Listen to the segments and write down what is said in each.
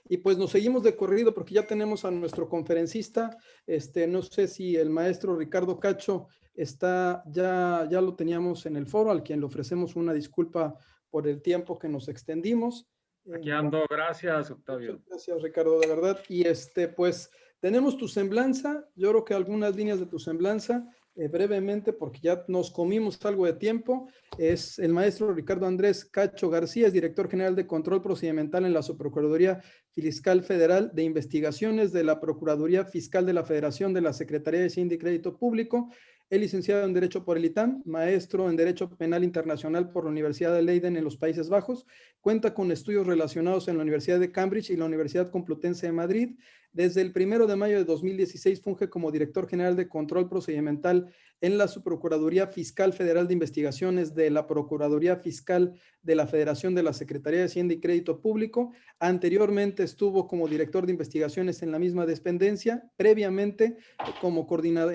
Y pues nos seguimos de corrido porque ya tenemos a nuestro conferencista. No sé si el maestro Ricardo Cacho está, ya lo teníamos en el foro, al quien le ofrecemos una disculpa por el tiempo que nos extendimos. Aquí ando, gracias, Octavio. Muchas gracias, Ricardo, de verdad. Y pues tenemos tu semblanza, yo creo que algunas líneas de tu semblanza, brevemente, porque ya nos comimos algo de tiempo. Es el maestro Ricardo Andrés Cacho García, es director general de Control Procedimental en la Subprocuraduría Fiscal Federal de Investigaciones de la Procuraduría Fiscal de la Federación de la Secretaría de Hacienda y Crédito Público. Es licenciado en Derecho por el ITAM, maestro en Derecho Penal Internacional por la Universidad de Leiden en los Países Bajos. Cuenta con estudios relacionados en la Universidad de Cambridge y la Universidad Complutense de Madrid. Desde el 1 de mayo de 2016 funge como director general de Control Procedimental en la Subprocuraduría Fiscal Federal de Investigaciones de la Procuraduría Fiscal de la Federación de la Secretaría de Hacienda y Crédito Público. Anteriormente estuvo como director de investigaciones en la misma dependencia, previamente como coordinador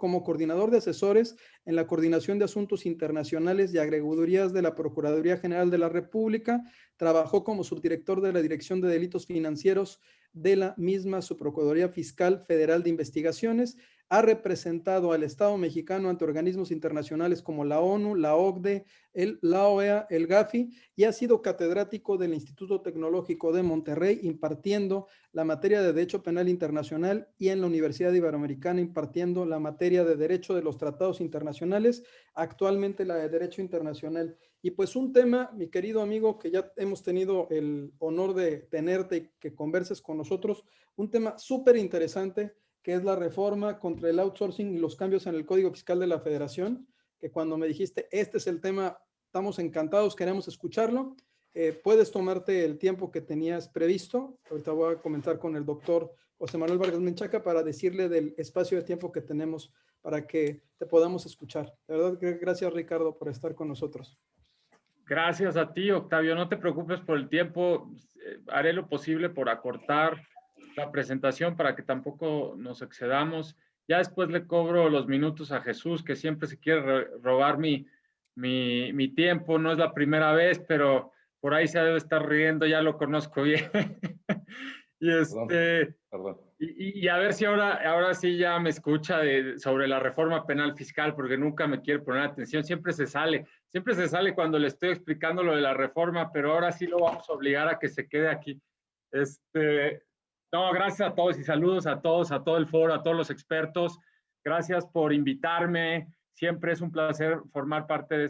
como coordinador de asesores en la Coordinación de Asuntos Internacionales y Agregadurías de la Procuraduría General de la República. Trabajó como subdirector de la Dirección de Delitos Financieros de la misma Subprocuraduría Fiscal Federal de Investigaciones. Ha representado al Estado mexicano ante organismos internacionales como la ONU, la OCDE, la OEA, el GAFI, y ha sido catedrático del Instituto Tecnológico de Monterrey, impartiendo la materia de Derecho Penal Internacional, y en la Universidad Iberoamericana impartiendo la materia de Derecho de los Tratados Internacionales, actualmente la de Derecho Internacional. Y pues un tema, mi querido amigo, que ya hemos tenido el honor de tenerte y que converses con nosotros, un tema súper interesante, que es la reforma contra el outsourcing y los cambios en el Código Fiscal de la Federación, que cuando me dijiste, este es el tema, estamos encantados, queremos escucharlo. Puedes tomarte el tiempo que tenías previsto. Ahorita voy a comenzar con el doctor José Manuel Vargas Menchaca para decirle del espacio de tiempo que tenemos para que te podamos escuchar. De verdad, gracias, Ricardo, por estar con nosotros. Gracias a ti, Octavio. No te preocupes por el tiempo. Haré lo posible por acortar la presentación para que tampoco nos excedamos. Ya después le cobro los minutos a Jesús, que siempre se quiere robar mi tiempo. No es la primera vez, pero por ahí se debe estar riendo, ya lo conozco bien. Perdón. Y a ver si ahora sí ya me escucha sobre la reforma penal fiscal, porque nunca me quiere poner atención. Siempre se sale cuando le estoy explicando lo de la reforma, pero ahora sí lo vamos a obligar a que se quede aquí. No, gracias a todos y saludos a todos, a todo el foro, a todos los expertos. Gracias por invitarme. Siempre es un placer formar parte de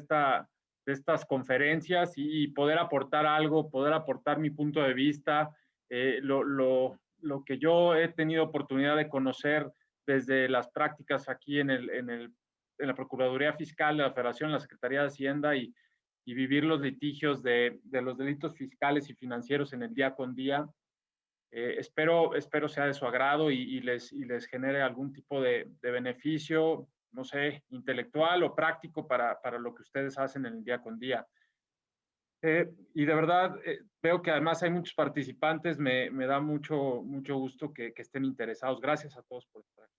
estas conferencias y poder aportar algo, poder aportar mi punto de vista, lo que yo he tenido oportunidad de conocer desde las prácticas aquí en la Procuraduría Fiscal de la Federación, en la Secretaría de Hacienda y vivir los litigios de los delitos fiscales y financieros en el día con día. Espero sea de su agrado y les genere algún tipo de beneficio, no sé, intelectual o práctico para lo que ustedes hacen en el día con día. Y de verdad, veo que además hay muchos participantes, me da mucho gusto que estén interesados. Gracias a todos por estar aquí.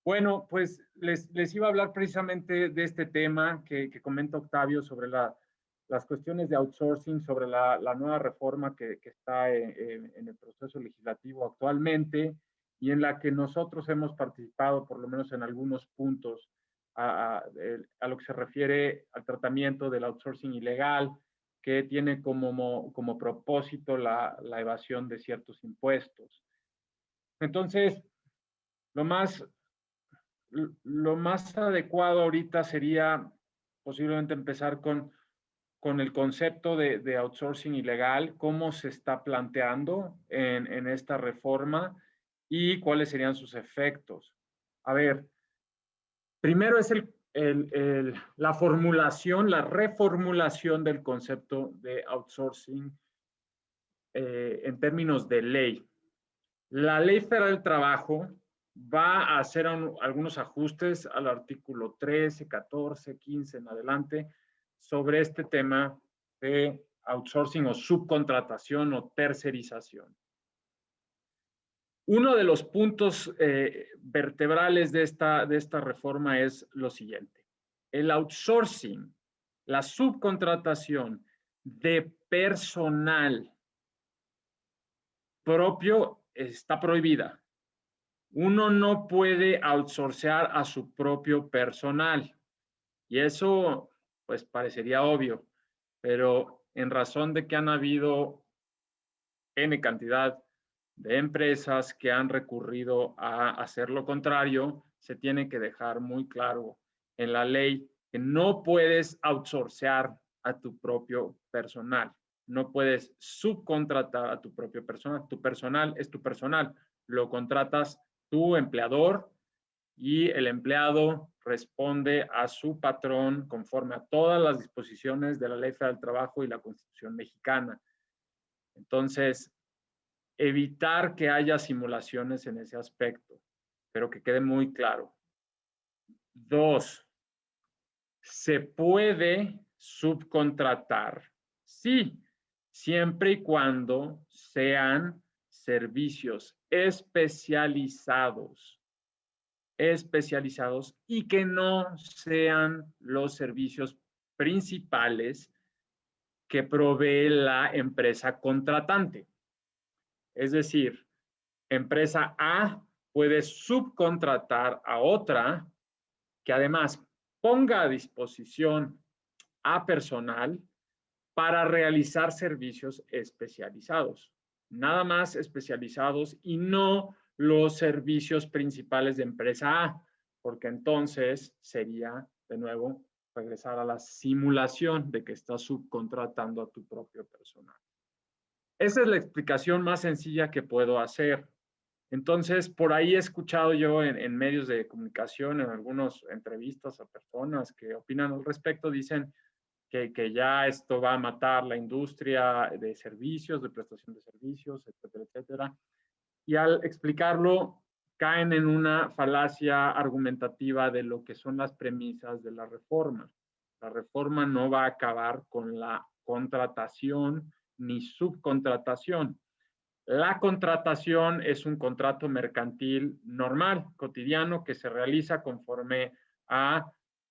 Bueno, pues les iba a hablar precisamente de este tema que comenta Octavio sobre las cuestiones de outsourcing, sobre la nueva reforma que está en el proceso legislativo actualmente y en la que nosotros hemos participado, por lo menos en algunos puntos, a lo que se refiere al tratamiento del outsourcing ilegal, que tiene como propósito la evasión de ciertos impuestos. Entonces, lo más adecuado ahorita sería posiblemente empezar con el concepto de outsourcing ilegal, cómo se está planteando en esta reforma y cuáles serían sus efectos. A ver, primero es la reformulación del concepto de outsourcing en términos de ley. La Ley Federal del Trabajo va a hacer algunos ajustes al artículo 13, 14, 15 en adelante sobre este tema de outsourcing o subcontratación o tercerización. Uno de los puntos vertebrales de esta reforma es lo siguiente. El outsourcing, la subcontratación de personal propio está prohibida. Uno no puede outsourcear a su propio personal. Y eso, pues, parecería obvio, pero en razón de que han habido N cantidad de empresas que han recurrido a hacer lo contrario, se tiene que dejar muy claro en la ley que no puedes outsourcear a tu propio personal. No puedes subcontratar a tu propio personal. Tu personal es tu personal. Lo contratas tu empleador y el empleado responde a su patrón conforme a todas las disposiciones de la Ley Federal del Trabajo y la Constitución mexicana. Entonces, evitar que haya simulaciones en ese aspecto, pero que quede muy claro. 2, se puede subcontratar, sí, siempre y cuando sean servicios especializados y que no sean los servicios principales que provee la empresa contratante. Es decir, empresa A puede subcontratar a otra que además ponga a disposición a personal para realizar servicios especializados. Nada más especializados y no los servicios principales de empresa A, porque entonces sería, de nuevo, regresar a la simulación de que estás subcontratando a tu propio personal. Esa es la explicación más sencilla que puedo hacer. Entonces, por ahí he escuchado yo en medios de comunicación, en algunas entrevistas a personas que opinan al respecto, dicen que ya esto va a matar la industria de servicios, de prestación de servicios, etcétera, etcétera. Y al explicarlo, caen en una falacia argumentativa de lo que son las premisas de la reforma. La reforma no va a acabar con la contratación ni subcontratación. La contratación es un contrato mercantil normal, cotidiano, que se realiza conforme a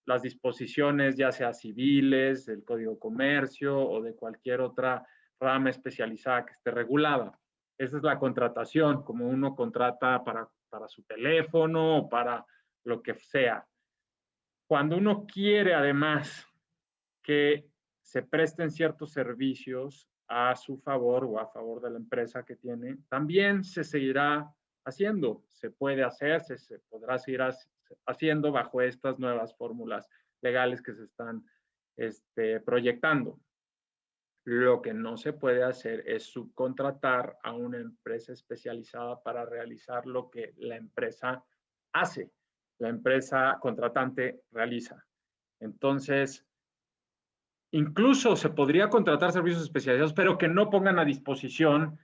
las disposiciones, ya sea civiles, del Código de Comercio o de cualquier otra rama especializada que esté regulada. Esa es la contratación, como uno contrata para su teléfono o para lo que sea. Cuando uno quiere, además, que se presten ciertos servicios a su favor o a favor de la empresa que tiene, también se seguirá haciendo, se puede hacer, se podrá seguir haciendo bajo estas nuevas fórmulas legales que se están proyectando. Lo que no se puede hacer es subcontratar a una empresa especializada para realizar lo que la empresa hace, la empresa contratante realiza. Entonces, incluso se podría contratar servicios especializados, pero que no pongan a disposición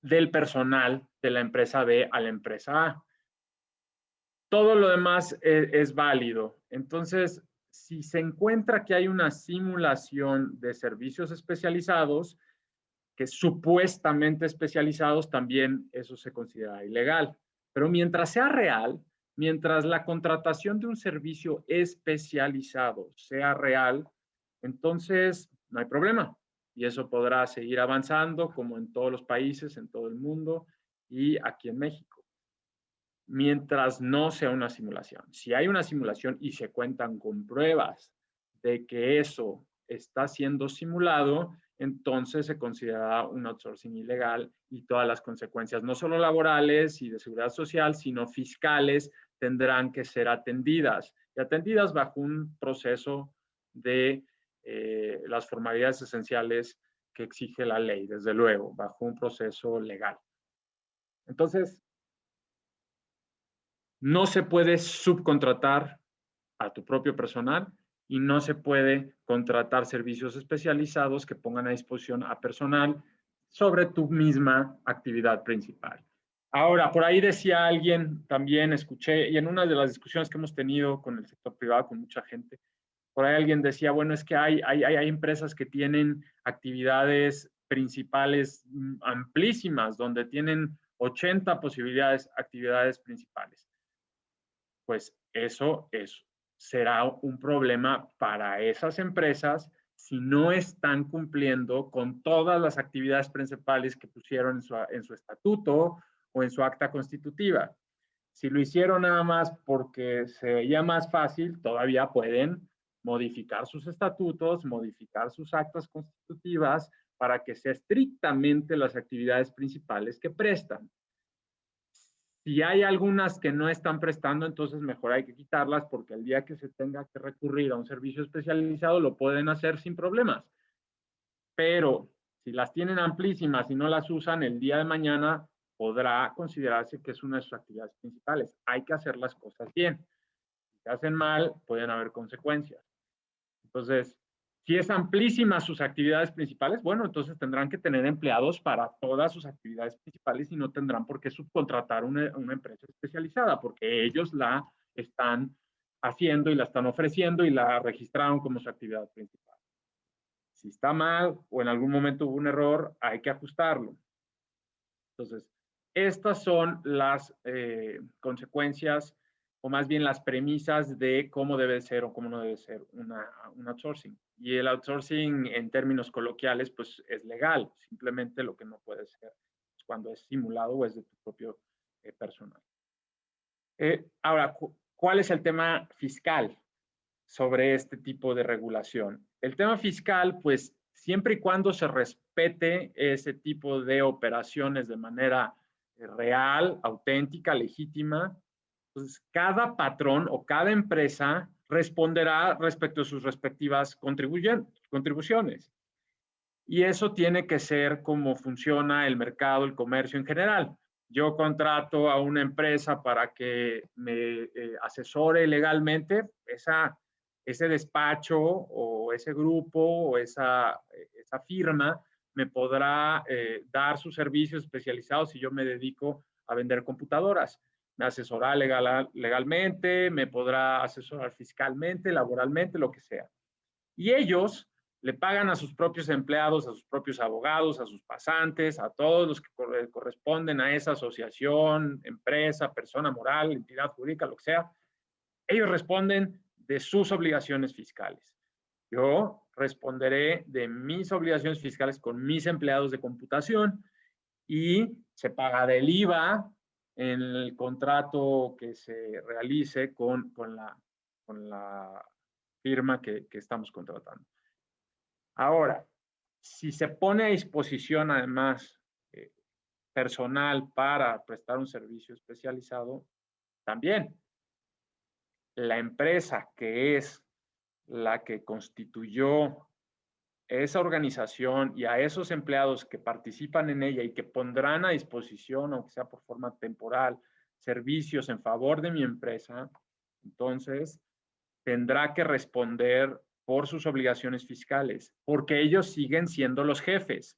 del personal de la empresa B a la empresa A. Todo lo demás es válido. Entonces, si se encuentra que hay una simulación de servicios especializados, que supuestamente especializados, también eso se considera ilegal. Pero mientras sea real, mientras la contratación de un servicio especializado sea real, entonces no hay problema. Y eso podrá seguir avanzando como en todos los países, en todo el mundo y aquí en México. Mientras no sea una simulación. Si hay una simulación y se cuentan con pruebas de que eso está siendo simulado, entonces se considera un outsourcing ilegal y todas las consecuencias, no solo laborales y de seguridad social, sino fiscales, tendrán que ser atendidas y atendidas bajo un proceso de las formalidades esenciales que exige la ley, desde luego, bajo un proceso legal. Entonces, no se puede subcontratar a tu propio personal y no se puede contratar servicios especializados que pongan a disposición a personal sobre tu misma actividad principal. Ahora, por ahí decía alguien, también escuché, y en una de las discusiones que hemos tenido con el sector privado, con mucha gente, por ahí alguien decía, bueno, es que hay empresas que tienen actividades principales amplísimas, donde tienen 80 posibilidades, actividades principales. Pues eso será un problema para esas empresas si no están cumpliendo con todas las actividades principales que pusieron en su estatuto o en su acta constitutiva. Si lo hicieron nada más porque se veía más fácil, todavía pueden modificar sus estatutos, modificar sus actas constitutivas para que sea estrictamente las actividades principales que prestan. Si hay algunas que no están prestando, entonces mejor hay que quitarlas porque el día que se tenga que recurrir a un servicio especializado lo pueden hacer sin problemas. Pero si las tienen amplísimas y no las usan, el día de mañana podrá considerarse que es una de sus actividades principales. Hay que hacer las cosas bien. Si se hacen mal, pueden haber consecuencias. Entonces, si es amplísima sus actividades principales, bueno, entonces tendrán que tener empleados para todas sus actividades principales y no tendrán por qué subcontratar una empresa especializada, porque ellos la están haciendo y la están ofreciendo y la registraron como su actividad principal. Si está mal o en algún momento hubo un error, hay que ajustarlo. Entonces, estas son las consecuencias o más bien las premisas de cómo debe ser o cómo no debe ser un outsourcing. Y el outsourcing en términos coloquiales, pues es legal. Simplemente lo que no puede ser es cuando es simulado o es de tu propio personal. Ahora, ¿cuál es el tema fiscal sobre este tipo de regulación? El tema fiscal, pues siempre y cuando se respete ese tipo de operaciones de manera real, auténtica, legítima, pues cada patrón o cada empresa responderá respecto a sus respectivas contribuciones. Y eso tiene que ser como funciona el mercado, el comercio en general. Yo contrato a una empresa para que me asesore legalmente, ese despacho o ese grupo o esa firma me podrá dar sus servicios especializados si yo me dedico a vender computadoras. Me asesorará legalmente, me podrá asesorar fiscalmente, laboralmente, lo que sea. Y ellos le pagan a sus propios empleados, a sus propios abogados, a sus pasantes, a todos los que corresponden a esa asociación, empresa, persona moral, entidad jurídica, lo que sea. Ellos responden de sus obligaciones fiscales. Yo responderé de mis obligaciones fiscales con mis empleados de computación y se paga del IVA en el contrato que se realice con la firma que estamos contratando. Ahora, si se pone a disposición además personal para prestar un servicio especializado, también la empresa que es la que constituyó esa organización y a esos empleados que participan en ella y que pondrán a disposición, aunque sea por forma temporal, servicios en favor de mi empresa, entonces tendrá que responder por sus obligaciones fiscales, porque ellos siguen siendo los jefes,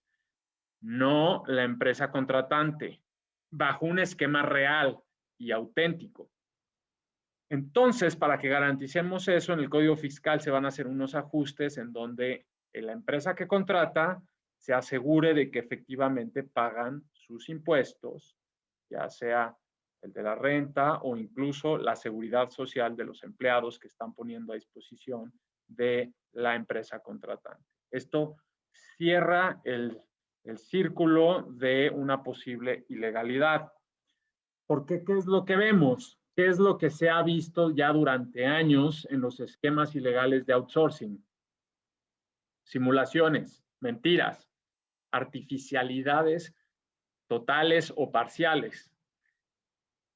no la empresa contratante, bajo un esquema real y auténtico. Entonces, para que garanticemos eso, en el Código Fiscal se van a hacer unos ajustes en donde la empresa que contrata se asegure de que efectivamente pagan sus impuestos, ya sea el de la renta o incluso la seguridad social de los empleados que están poniendo a disposición de la empresa contratante. Esto cierra el círculo de una posible ilegalidad. Porque, ¿qué es lo que vemos? ¿Qué es lo que se ha visto ya durante años en los esquemas ilegales de outsourcing? Simulaciones, mentiras, artificialidades totales o parciales.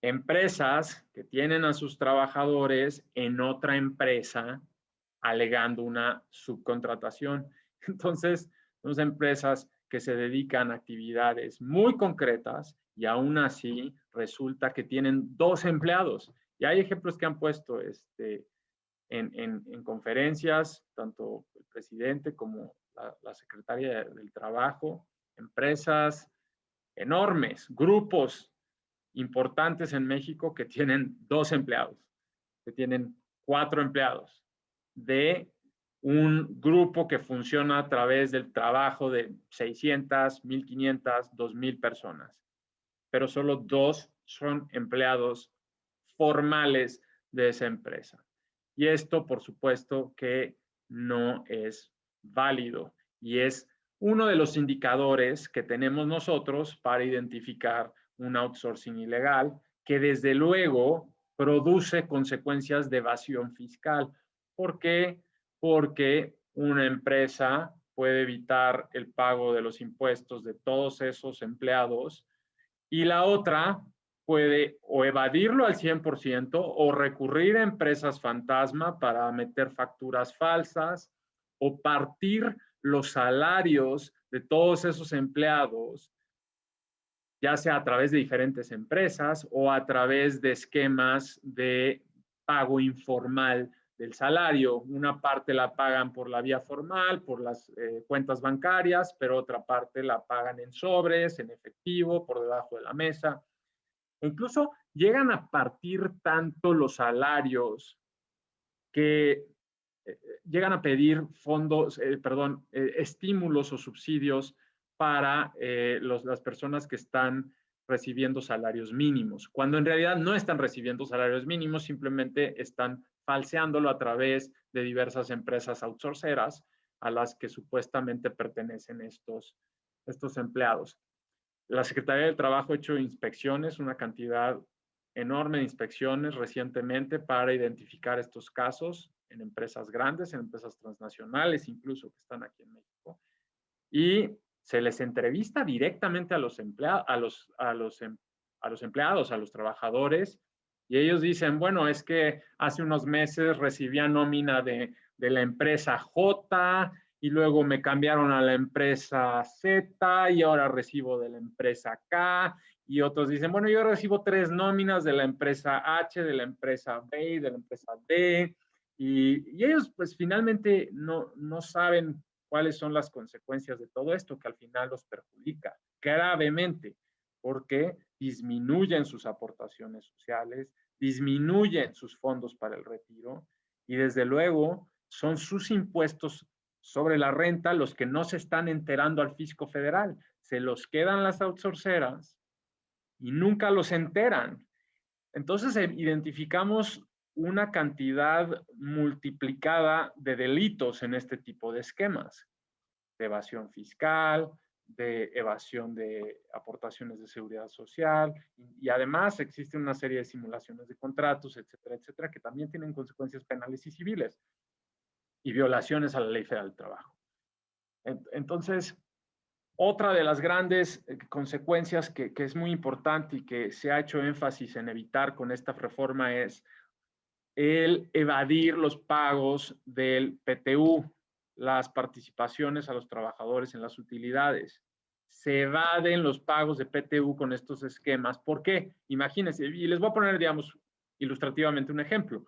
Empresas que tienen a sus trabajadores en otra empresa alegando una subcontratación. Entonces, son empresas que se dedican a actividades muy concretas y aún así resulta que tienen 2 empleados. Y hay ejemplos que han puesto en conferencias, tanto el presidente como la secretaria del Trabajo, empresas enormes, grupos importantes en México que tienen 2 empleados, que tienen 4 empleados, de un grupo que funciona a través del trabajo de 600, 1,500, 2,000 personas, pero solo 2 son empleados formales de esa empresa. Y esto, por supuesto, que no es válido y es uno de los indicadores que tenemos nosotros para identificar un outsourcing ilegal que desde luego produce consecuencias de evasión fiscal. ¿Por qué? Porque una empresa puede evitar el pago de los impuestos de todos esos empleados y la otra puede o evadirlo al 100% o recurrir a empresas fantasma para meter facturas falsas o partir los salarios de todos esos empleados, ya sea a través de diferentes empresas o a través de esquemas de pago informal del salario. Una parte la pagan por la vía formal, por las cuentas bancarias, pero otra parte la pagan en sobres, en efectivo, por debajo de la mesa. E incluso llegan a partir tanto los salarios que llegan a pedir fondos, estímulos o subsidios para las personas que están recibiendo salarios mínimos, cuando en realidad no están recibiendo salarios mínimos, simplemente están falseándolo a través de diversas empresas outsourceras a las que supuestamente pertenecen estos empleados. La Secretaría del Trabajo ha hecho inspecciones, una cantidad enorme de inspecciones recientemente para identificar estos casos en empresas grandes, en empresas transnacionales, incluso que están aquí en México. Y se les entrevista directamente a los empleados, a los trabajadores, y ellos dicen, bueno, es que hace unos meses recibía nómina de la empresa J, y luego me cambiaron a la empresa Z, y ahora recibo de la empresa K, y otros dicen, bueno, yo recibo 3 nóminas de la empresa H, de la empresa B y de la empresa D, y ellos pues finalmente no saben cuáles son las consecuencias de todo esto, que al final los perjudica gravemente, porque disminuyen sus aportaciones sociales, disminuyen sus fondos para el retiro y desde luego son sus impuestos sobre la renta los que no se están enterando al fisco federal. Se los quedan las outsourceras y nunca los enteran. Entonces identificamos una cantidad multiplicada de delitos en este tipo de esquemas, de evasión fiscal, de evasión de aportaciones de seguridad social, y además existe una serie de simulaciones de contratos, etcétera, etcétera, que también tienen consecuencias penales y civiles, y violaciones a la Ley Federal del Trabajo. Entonces, otra de las grandes consecuencias que es muy importante y que se ha hecho énfasis en evitar con esta reforma es el evadir los pagos del PTU, las participaciones a los trabajadores en las utilidades. Se evaden los pagos de PTU con estos esquemas. ¿Por qué? Imagínense, y les voy a poner, digamos, ilustrativamente un ejemplo.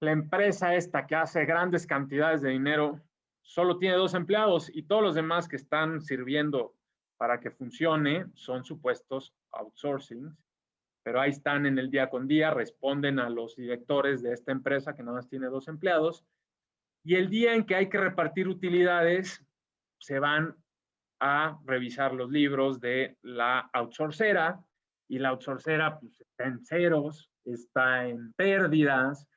La empresa esta que hace grandes cantidades de dinero solo tiene 2 empleados y todos los demás que están sirviendo para que funcione son supuestos outsourcing, pero ahí están en el día con día, responden a los directores de esta empresa que nada más tiene 2 empleados, y el día en que hay que repartir utilidades, se van a revisar los libros de la outsourcera, y la outsourcera pues, está en ceros, está en pérdidas,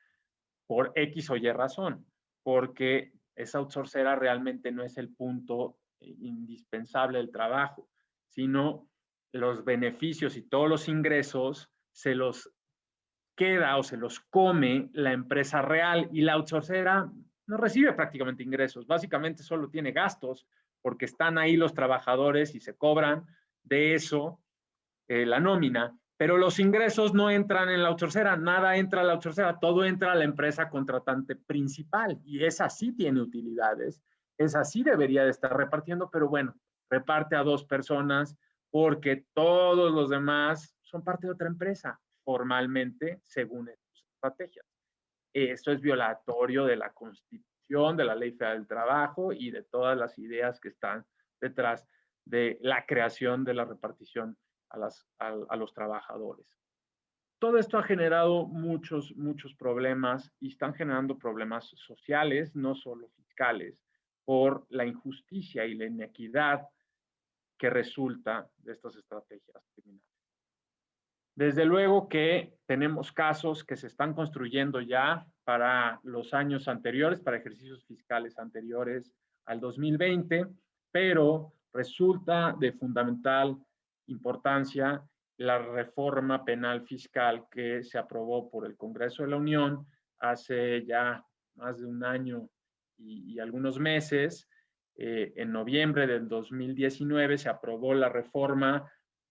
por X o Y razón, porque esa outsourcera realmente no es el punto indispensable del trabajo, sino los beneficios y todos los ingresos se los queda o se los come la empresa real y la outsourcera no recibe prácticamente ingresos, básicamente solo tiene gastos porque están ahí los trabajadores y se cobran de eso la nómina, pero los ingresos no entran en la outsourcera, nada entra a la outsourcera, todo entra a la empresa contratante principal y esa sí tiene utilidades, esa sí debería de estar repartiendo, pero bueno, reparte a 2 personas porque todos los demás son parte de otra empresa, formalmente, según estas estrategias. Esto es violatorio de la Constitución, de la Ley Federal del Trabajo y de todas las ideas que están detrás de la creación de la repartición a los trabajadores. Todo esto ha generado muchos problemas y están generando problemas sociales, no solo fiscales, por la injusticia y la inequidad que resulta de estas estrategias criminales. Desde luego que tenemos casos que se están construyendo ya para los años anteriores, para ejercicios fiscales anteriores al 2020, pero resulta de fundamental importancia la reforma penal fiscal que se aprobó por el Congreso de la Unión hace ya más de un año y algunos meses. En noviembre del 2019 se aprobó la reforma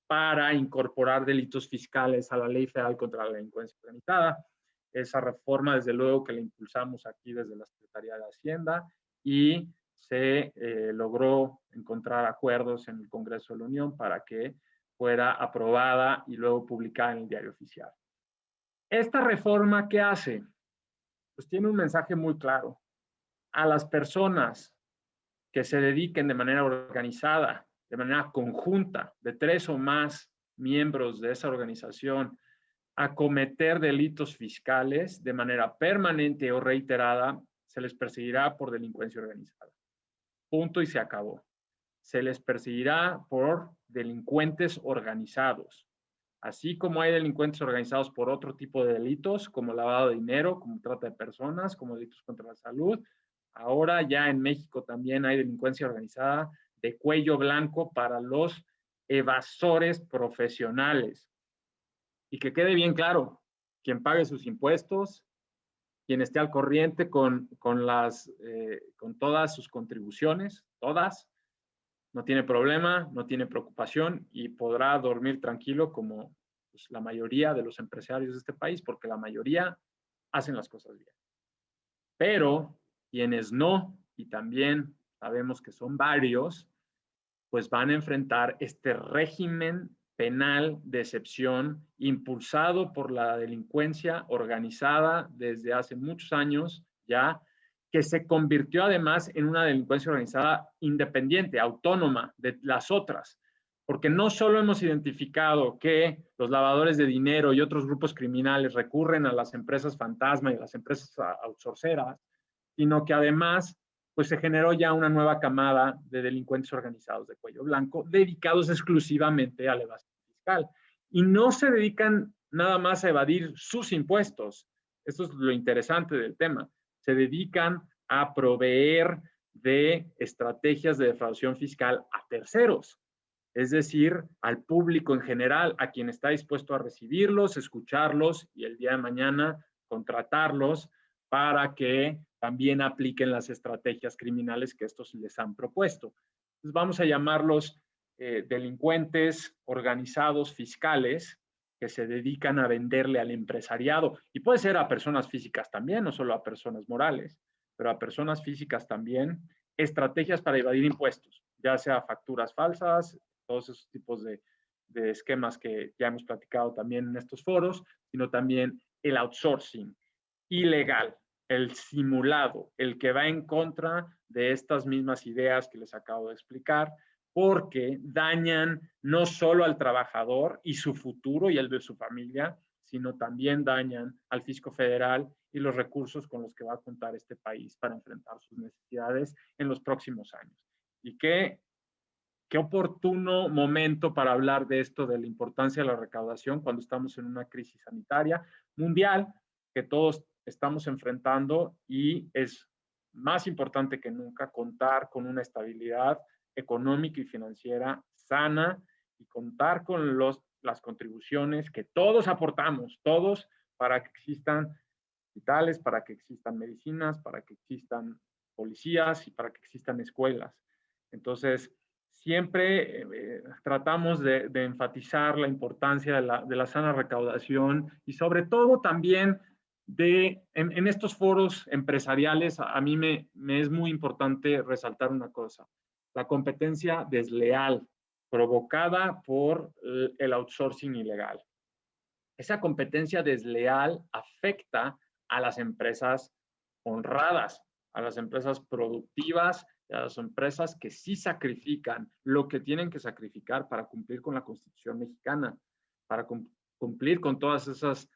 para incorporar delitos fiscales a la Ley Federal contra la Delincuencia Organizada. Esa reforma, desde luego, que la impulsamos aquí desde la Secretaría de Hacienda y se logró encontrar acuerdos en el Congreso de la Unión para que fuera aprobada y luego publicada en el Diario Oficial. ¿Esta reforma qué hace? Pues tiene un mensaje muy claro. A las personas que se dediquen de manera organizada, de manera conjunta, de 3 o más miembros de esa organización, a cometer delitos fiscales de manera permanente o reiterada, se les perseguirá por delincuencia organizada. Punto y se acabó. Se les perseguirá por delincuentes organizados. Así como hay delincuentes organizados por otro tipo de delitos, como lavado de dinero, como trata de personas, como delitos contra la salud, ahora ya en México también hay delincuencia organizada de cuello blanco para los evasores profesionales. Y que quede bien claro, quien pague sus impuestos, quien esté al corriente con todas sus contribuciones, todas, no tiene problema, no tiene preocupación y podrá dormir tranquilo como pues, la mayoría de los empresarios de este país, porque la mayoría hacen las cosas bien. Pero quienes no, y también sabemos que son varios, pues van a enfrentar este régimen penal de excepción impulsado por la delincuencia organizada desde hace muchos años ya, que se convirtió además en una delincuencia organizada independiente, autónoma de las otras, porque no solo hemos identificado que los lavadores de dinero y otros grupos criminales recurren a las empresas fantasma y a las empresas outsourceras, sino que además pues se generó ya una nueva camada de delincuentes organizados de cuello blanco dedicados exclusivamente a la evasión fiscal. Y no se dedican nada más a evadir sus impuestos. Esto es lo interesante del tema. Se dedican a proveer de estrategias de defraudación fiscal a terceros, es decir, al público en general, a quien está dispuesto a recibirlos, escucharlos y el día de mañana contratarlos para que también apliquen las estrategias criminales que estos les han propuesto. Entonces vamos a llamarlos delincuentes organizados fiscales que se dedican a venderle al empresariado, y puede ser a personas físicas también, no solo a personas morales, pero a personas físicas también, estrategias para evadir impuestos, ya sea facturas falsas, todos esos tipos de esquemas que ya hemos platicado también en estos foros, sino también el outsourcing ilegal, el simulado, el que va en contra de estas mismas ideas que les acabo de explicar, porque dañan no solo al trabajador y su futuro y el de su familia, sino también dañan al fisco federal y los recursos con los que va a contar este país para enfrentar sus necesidades en los próximos años. Y qué oportuno momento para hablar de esto, de la importancia de la recaudación cuando estamos en una crisis sanitaria mundial que todos estamos enfrentando, y es más importante que nunca contar con una estabilidad económica y financiera sana y contar con las contribuciones que todos aportamos, todos, para que existan hospitales, para que existan medicinas, para que existan policías y para que existan escuelas. Entonces, siempre tratamos de enfatizar la importancia de la sana recaudación y sobre todo también en estos foros empresariales, a mí me es muy importante resaltar una cosa: la competencia desleal provocada por el outsourcing ilegal. Esa competencia desleal afecta a las empresas honradas, a las empresas productivas, a las empresas que sí sacrifican lo que tienen que sacrificar para cumplir con la Constitución mexicana, para cumplir con todas esas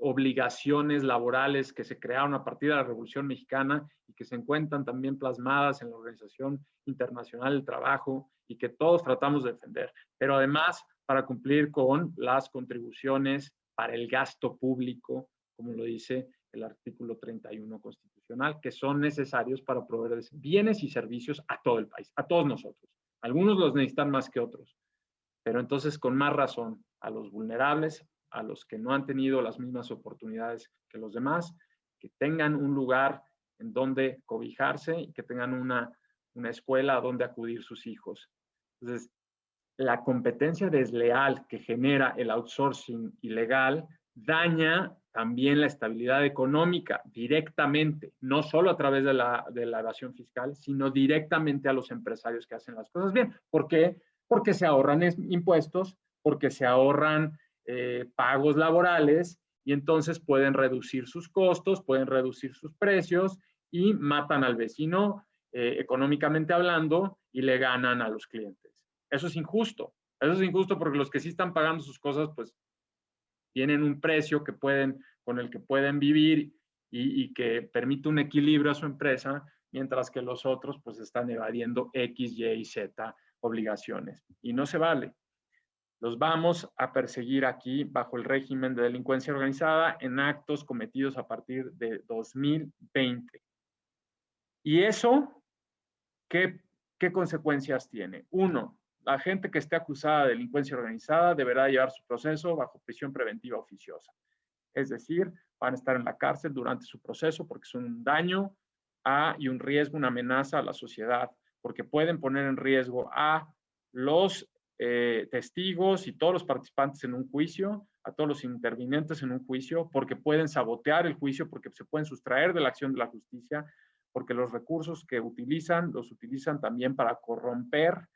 obligaciones laborales que se crearon a partir de la Revolución Mexicana y que se encuentran también plasmadas en la Organización Internacional del Trabajo y que todos tratamos de defender. Pero además para cumplir con las contribuciones para el gasto público, como lo dice el artículo 31 constitucional, que son necesarios para proveer bienes y servicios a todo el país, a todos nosotros. Algunos los necesitan más que otros, pero entonces con más razón a los vulnerables, a los que no han tenido las mismas oportunidades que los demás, que tengan un lugar en donde cobijarse y que tengan una escuela a donde acudir sus hijos. Entonces, la competencia desleal que genera el outsourcing ilegal daña también la estabilidad económica directamente, no solo a través de la evasión fiscal, sino directamente a los empresarios que hacen las cosas bien. ¿Por qué? Porque se ahorran impuestos, porque se ahorran pagos laborales y entonces pueden reducir sus costos, pueden reducir sus precios y matan al vecino económicamente hablando y le ganan a los clientes. Eso es injusto. Eso es injusto porque los que sí están pagando sus cosas, pues tienen un precio que con el que pueden vivir y que permite un equilibrio a su empresa, mientras que los otros pues están evadiendo X, Y y Z obligaciones. Y no se vale. Los vamos a perseguir aquí bajo el régimen de delincuencia organizada en actos cometidos a partir de 2020. ¿Y eso qué consecuencias tiene? Uno, la gente que esté acusada de delincuencia organizada deberá llevar su proceso bajo prisión preventiva oficiosa. Es decir, van a estar en la cárcel durante su proceso porque son un daño y un riesgo, una amenaza a la sociedad, porque pueden poner en riesgo a los testigos y todos los participantes en un juicio, a todos los intervinientes en un juicio, porque pueden sabotear el juicio, porque se pueden sustraer de la acción de la justicia, porque los recursos que utilizan, los utilizan también para corromper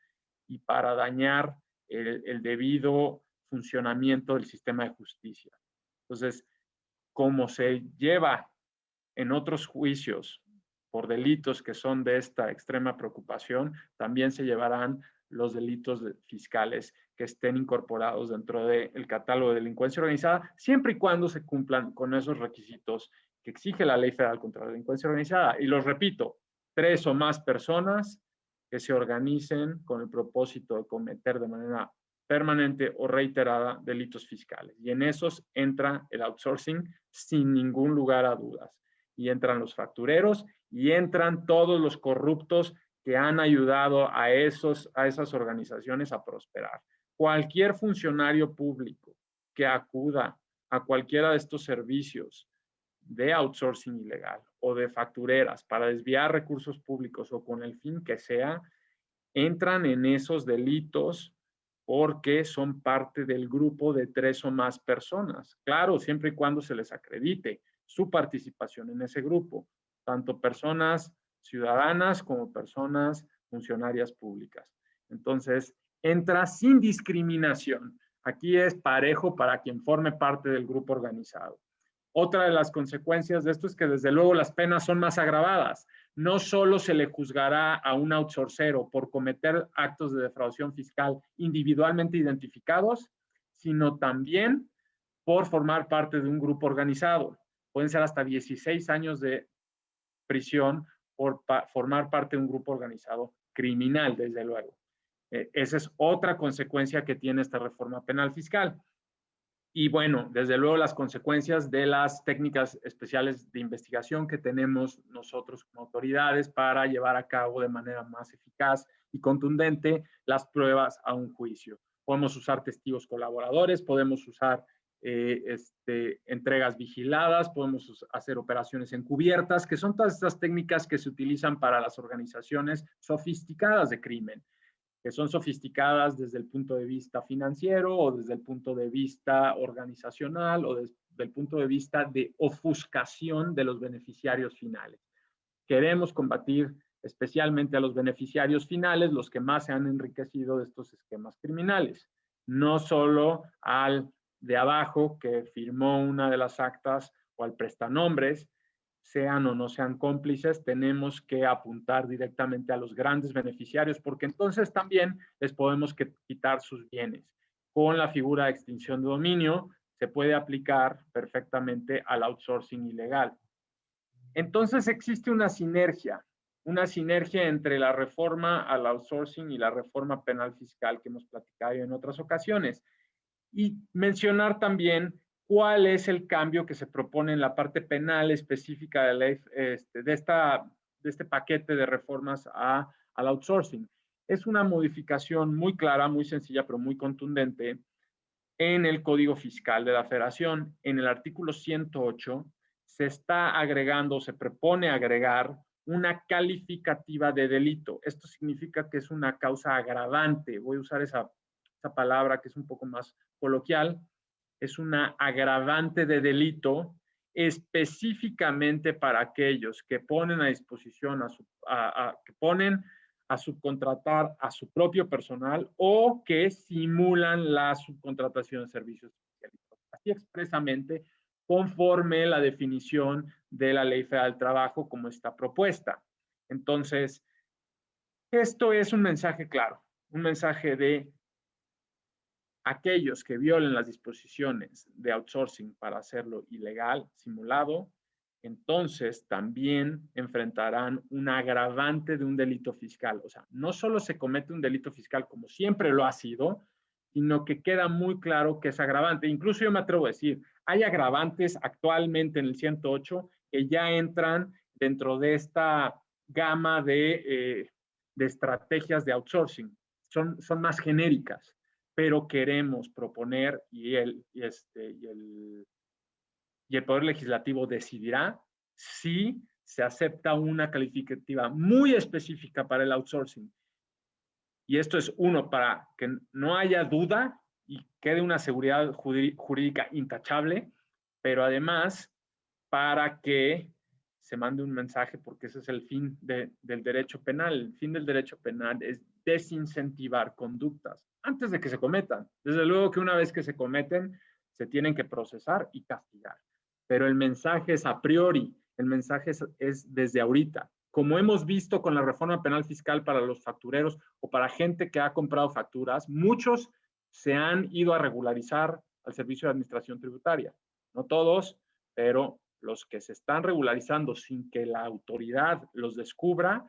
y para dañar el debido funcionamiento del sistema de justicia. Entonces, como se lleva en otros juicios por delitos que son de esta extrema preocupación, también se llevarán los delitos fiscales que estén incorporados dentro del catálogo de delincuencia organizada, siempre y cuando se cumplan con esos requisitos que exige la Ley Federal contra la Delincuencia Organizada. Y los repito, 3 o más personas que se organicen con el propósito de cometer de manera permanente o reiterada delitos fiscales. Y en esos entra el outsourcing sin ningún lugar a dudas. Y entran los factureros y entran todos los corruptos que han ayudado a esas organizaciones a prosperar. Cualquier funcionario público que acuda a cualquiera de estos servicios de outsourcing ilegal o de factureras para desviar recursos públicos o con el fin que sea, entran en esos delitos porque son parte del grupo de 3 o más personas. Claro, siempre y cuando se les acredite su participación en ese grupo, tanto personas ciudadanas como personas funcionarias públicas. Entonces, entra sin discriminación. Aquí es parejo para quien forme parte del grupo organizado. Otra de las consecuencias de esto es que desde luego las penas son más agravadas. No solo se le juzgará a un outsourcero por cometer actos de defraudación fiscal individualmente identificados, sino también por formar parte de un grupo organizado. Pueden ser hasta 16 años de prisión por formar parte de un grupo organizado criminal, desde luego. Esa es otra consecuencia que tiene esta reforma penal fiscal. Y bueno, desde luego las consecuencias de las técnicas especiales de investigación que tenemos nosotros como autoridades para llevar a cabo de manera más eficaz y contundente las pruebas a un juicio. Podemos usar testigos colaboradores, podemos usar entregas vigiladas, podemos hacer operaciones encubiertas, que son todas estas técnicas que se utilizan para las organizaciones sofisticadas de crimen, que son sofisticadas desde el punto de vista financiero o desde el punto de vista organizacional o desde el punto de vista de ofuscación de los beneficiarios finales. Queremos combatir especialmente a los beneficiarios finales, los que más se han enriquecido de estos esquemas criminales, no solo al de abajo que firmó una de las actas o al prestanombres, sean o no sean cómplices, tenemos que apuntar directamente a los grandes beneficiarios, porque entonces también les podemos quitar sus bienes. Con la figura de extinción de dominio se puede aplicar perfectamente al outsourcing ilegal. Entonces existe una sinergia una sinergia entre la reforma al outsourcing y la reforma penal fiscal que hemos platicado en otras ocasiones. Y mencionar también cuál es el cambio que se propone en la parte penal específica de, ley, de este paquete de reformas al outsourcing. Es una modificación muy clara, muy sencilla, pero muy contundente en el Código Fiscal de la Federación. En el artículo 108 se está agregando, se propone agregar una calificativa de delito. Esto significa que es una causa agravante. Voy a usar esa palabra que es un poco más coloquial. Es una agravante de delito específicamente para aquellos que ponen a disposición, que ponen a subcontratar a su propio personal o que simulan la subcontratación de servicios especializados. Así expresamente, conforme la definición de la Ley Federal del Trabajo como está propuesta. Entonces, esto es un mensaje claro, un mensaje de aquellos que violen las disposiciones de outsourcing para hacerlo ilegal, simulado, entonces también enfrentarán un agravante de un delito fiscal. O sea, no solo se comete un delito fiscal como siempre lo ha sido, sino que queda muy claro que es agravante. Incluso yo me atrevo a decir, hay agravantes actualmente en el 108 que ya entran dentro de esta gama de estrategias de outsourcing. Son más genéricas, pero queremos proponer y el Poder Legislativo decidirá si se acepta una calificativa muy específica para el outsourcing. Y esto es uno, para que no haya duda y quede una seguridad jurídica intachable, pero además para que se mande un mensaje, porque ese es el fin del derecho penal. El fin del derecho penal es desincentivar conductas antes de que se cometan. Desde luego que una vez que se cometen, se tienen que procesar y castigar. Pero el mensaje es a priori, el mensaje es desde ahorita. Como hemos visto con la reforma penal fiscal para los factureros o para gente que ha comprado facturas, muchos se han ido a regularizar al Servicio de Administración Tributaria. No todos, pero los que se están regularizando sin que la autoridad los descubra,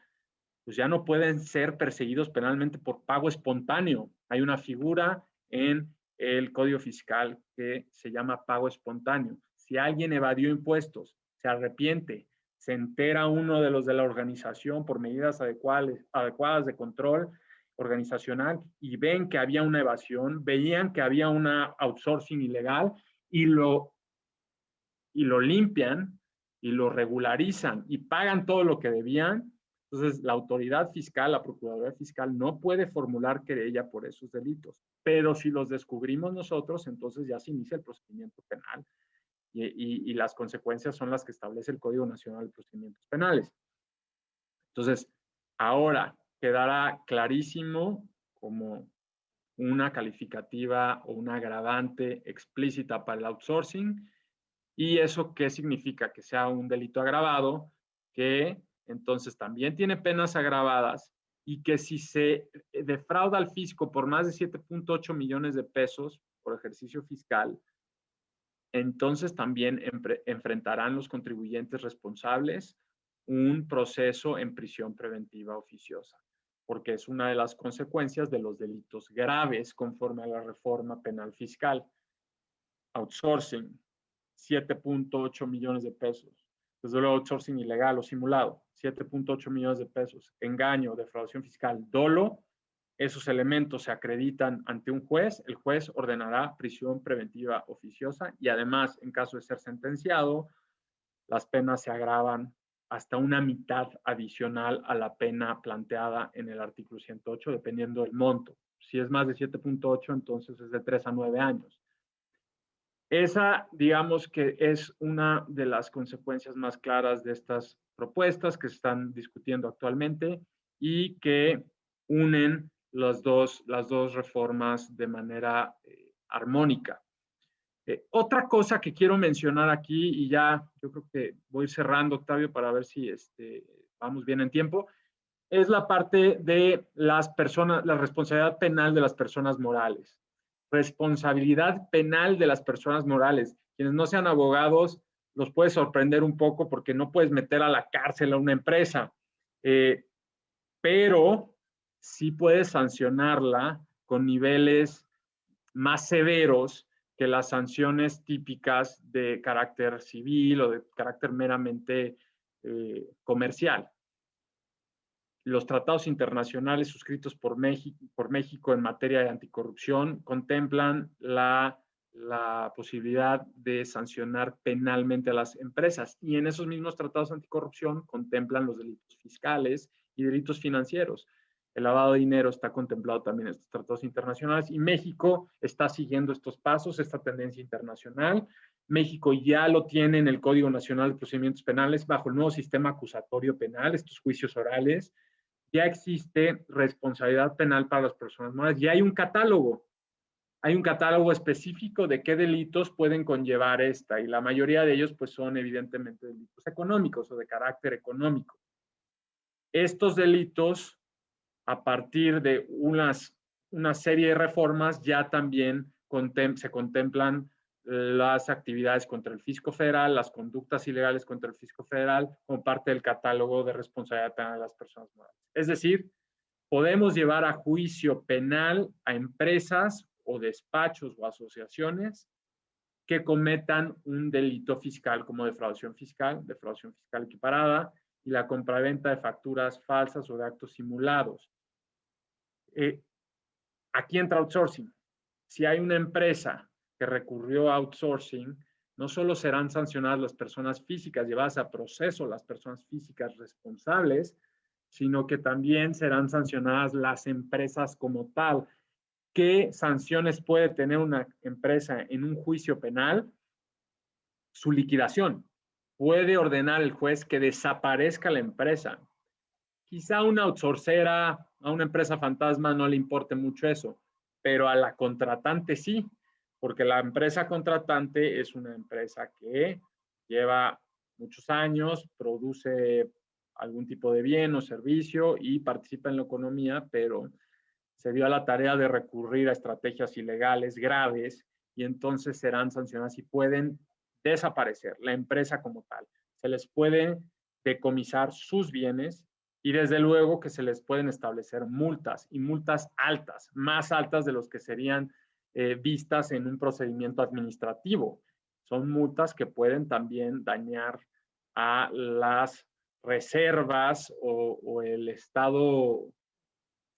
pues ya no pueden ser perseguidos penalmente por pago espontáneo. Hay una figura en el Código Fiscal que se llama pago espontáneo. Si alguien evadió impuestos, se arrepiente, se entera uno de los de la organización por medidas adecuadas de control organizacional y ven que había una evasión, veían que había una outsourcing ilegal y lo limpian y lo regularizan y pagan todo lo que debían, entonces la autoridad fiscal, la Procuraduría Fiscal, no puede formular querella por esos delitos. Pero si los descubrimos nosotros, entonces ya se inicia el procedimiento penal y las consecuencias son las que establece el Código Nacional de Procedimientos Penales. Entonces, ahora quedará clarísimo como una calificativa o una agravante explícita para el outsourcing. ¿Y eso qué significa? Que sea un delito agravado, que entonces también tiene penas agravadas y que si se defrauda al fisco por más de 7.8 millones de pesos por ejercicio fiscal, entonces también enfrentarán los contribuyentes responsables un proceso en prisión preventiva oficiosa, porque es una de las consecuencias de los delitos graves conforme a la reforma penal fiscal. Outsourcing, 7.8 millones de pesos. Desde luego, outsourcing ilegal o simulado, 7.8 millones de pesos. Engaño, defraudación fiscal, dolo, esos elementos se acreditan ante un juez, el juez ordenará prisión preventiva oficiosa y además, en caso de ser sentenciado, las penas se agravan hasta una mitad adicional a la pena planteada en el artículo 108, dependiendo del monto. Si es más de 7.8, entonces es de 3 a 9 años. Esa, digamos que es una de las consecuencias más claras de estas propuestas que se están discutiendo actualmente y que unen las dos reformas de manera armónica. Otra cosa que quiero mencionar aquí, y ya yo creo que voy cerrando, Octavio, para ver si vamos bien en tiempo, es la parte de las personas, la responsabilidad penal de las personas morales. Responsabilidad penal de las personas morales. Quienes no sean abogados, los puede sorprender un poco porque no puedes meter a la cárcel a una empresa, pero sí puedes sancionarla con niveles más severos que las sanciones típicas de carácter civil o de carácter meramente comercial. Los tratados internacionales suscritos por México en materia de anticorrupción contemplan la posibilidad de sancionar penalmente a las empresas, y en esos mismos tratados anticorrupción contemplan los delitos fiscales y delitos financieros. El lavado de dinero está contemplado también en estos tratados internacionales, y México está siguiendo estos pasos, esta tendencia internacional. México ya lo tiene en el Código Nacional de Procedimientos Penales bajo el nuevo sistema acusatorio penal, estos juicios orales. Ya existe responsabilidad penal para las personas morales, ya hay un catálogo específico de qué delitos pueden conllevar esta, y la mayoría de ellos pues son evidentemente delitos económicos o de carácter económico. Estos delitos, a partir de una serie de reformas, ya también se contemplan las actividades contra el fisco federal, las conductas ilegales contra el fisco federal, como parte del catálogo de responsabilidad penal de las personas morales. Es decir, podemos llevar a juicio penal a empresas o despachos o asociaciones que cometan un delito fiscal como defraudación fiscal equiparada y la compraventa de facturas falsas o de actos simulados. Aquí entra outsourcing. Si hay una empresa que recurrió a outsourcing, no solo serán sancionadas las personas físicas, llevadas a proceso las personas físicas responsables, sino que también serán sancionadas las empresas como tal. ¿Qué sanciones puede tener una empresa en un juicio penal? Su liquidación. Puede ordenar el juez que desaparezca la empresa. Quizá una outsourcera, a una empresa fantasma no le importe mucho eso, pero a la contratante sí, porque la empresa contratante es una empresa que lleva muchos años, produce algún tipo de bien o servicio y participa en la economía, pero se dio a la tarea de recurrir a estrategias ilegales graves, y entonces serán sancionadas y pueden desaparecer la empresa como tal. Se les puede decomisar sus bienes, y desde luego que se les pueden establecer multas, y multas altas, más altas de los que serían vistas en un procedimiento administrativo. Son multas que pueden también dañar a las reservas o el estado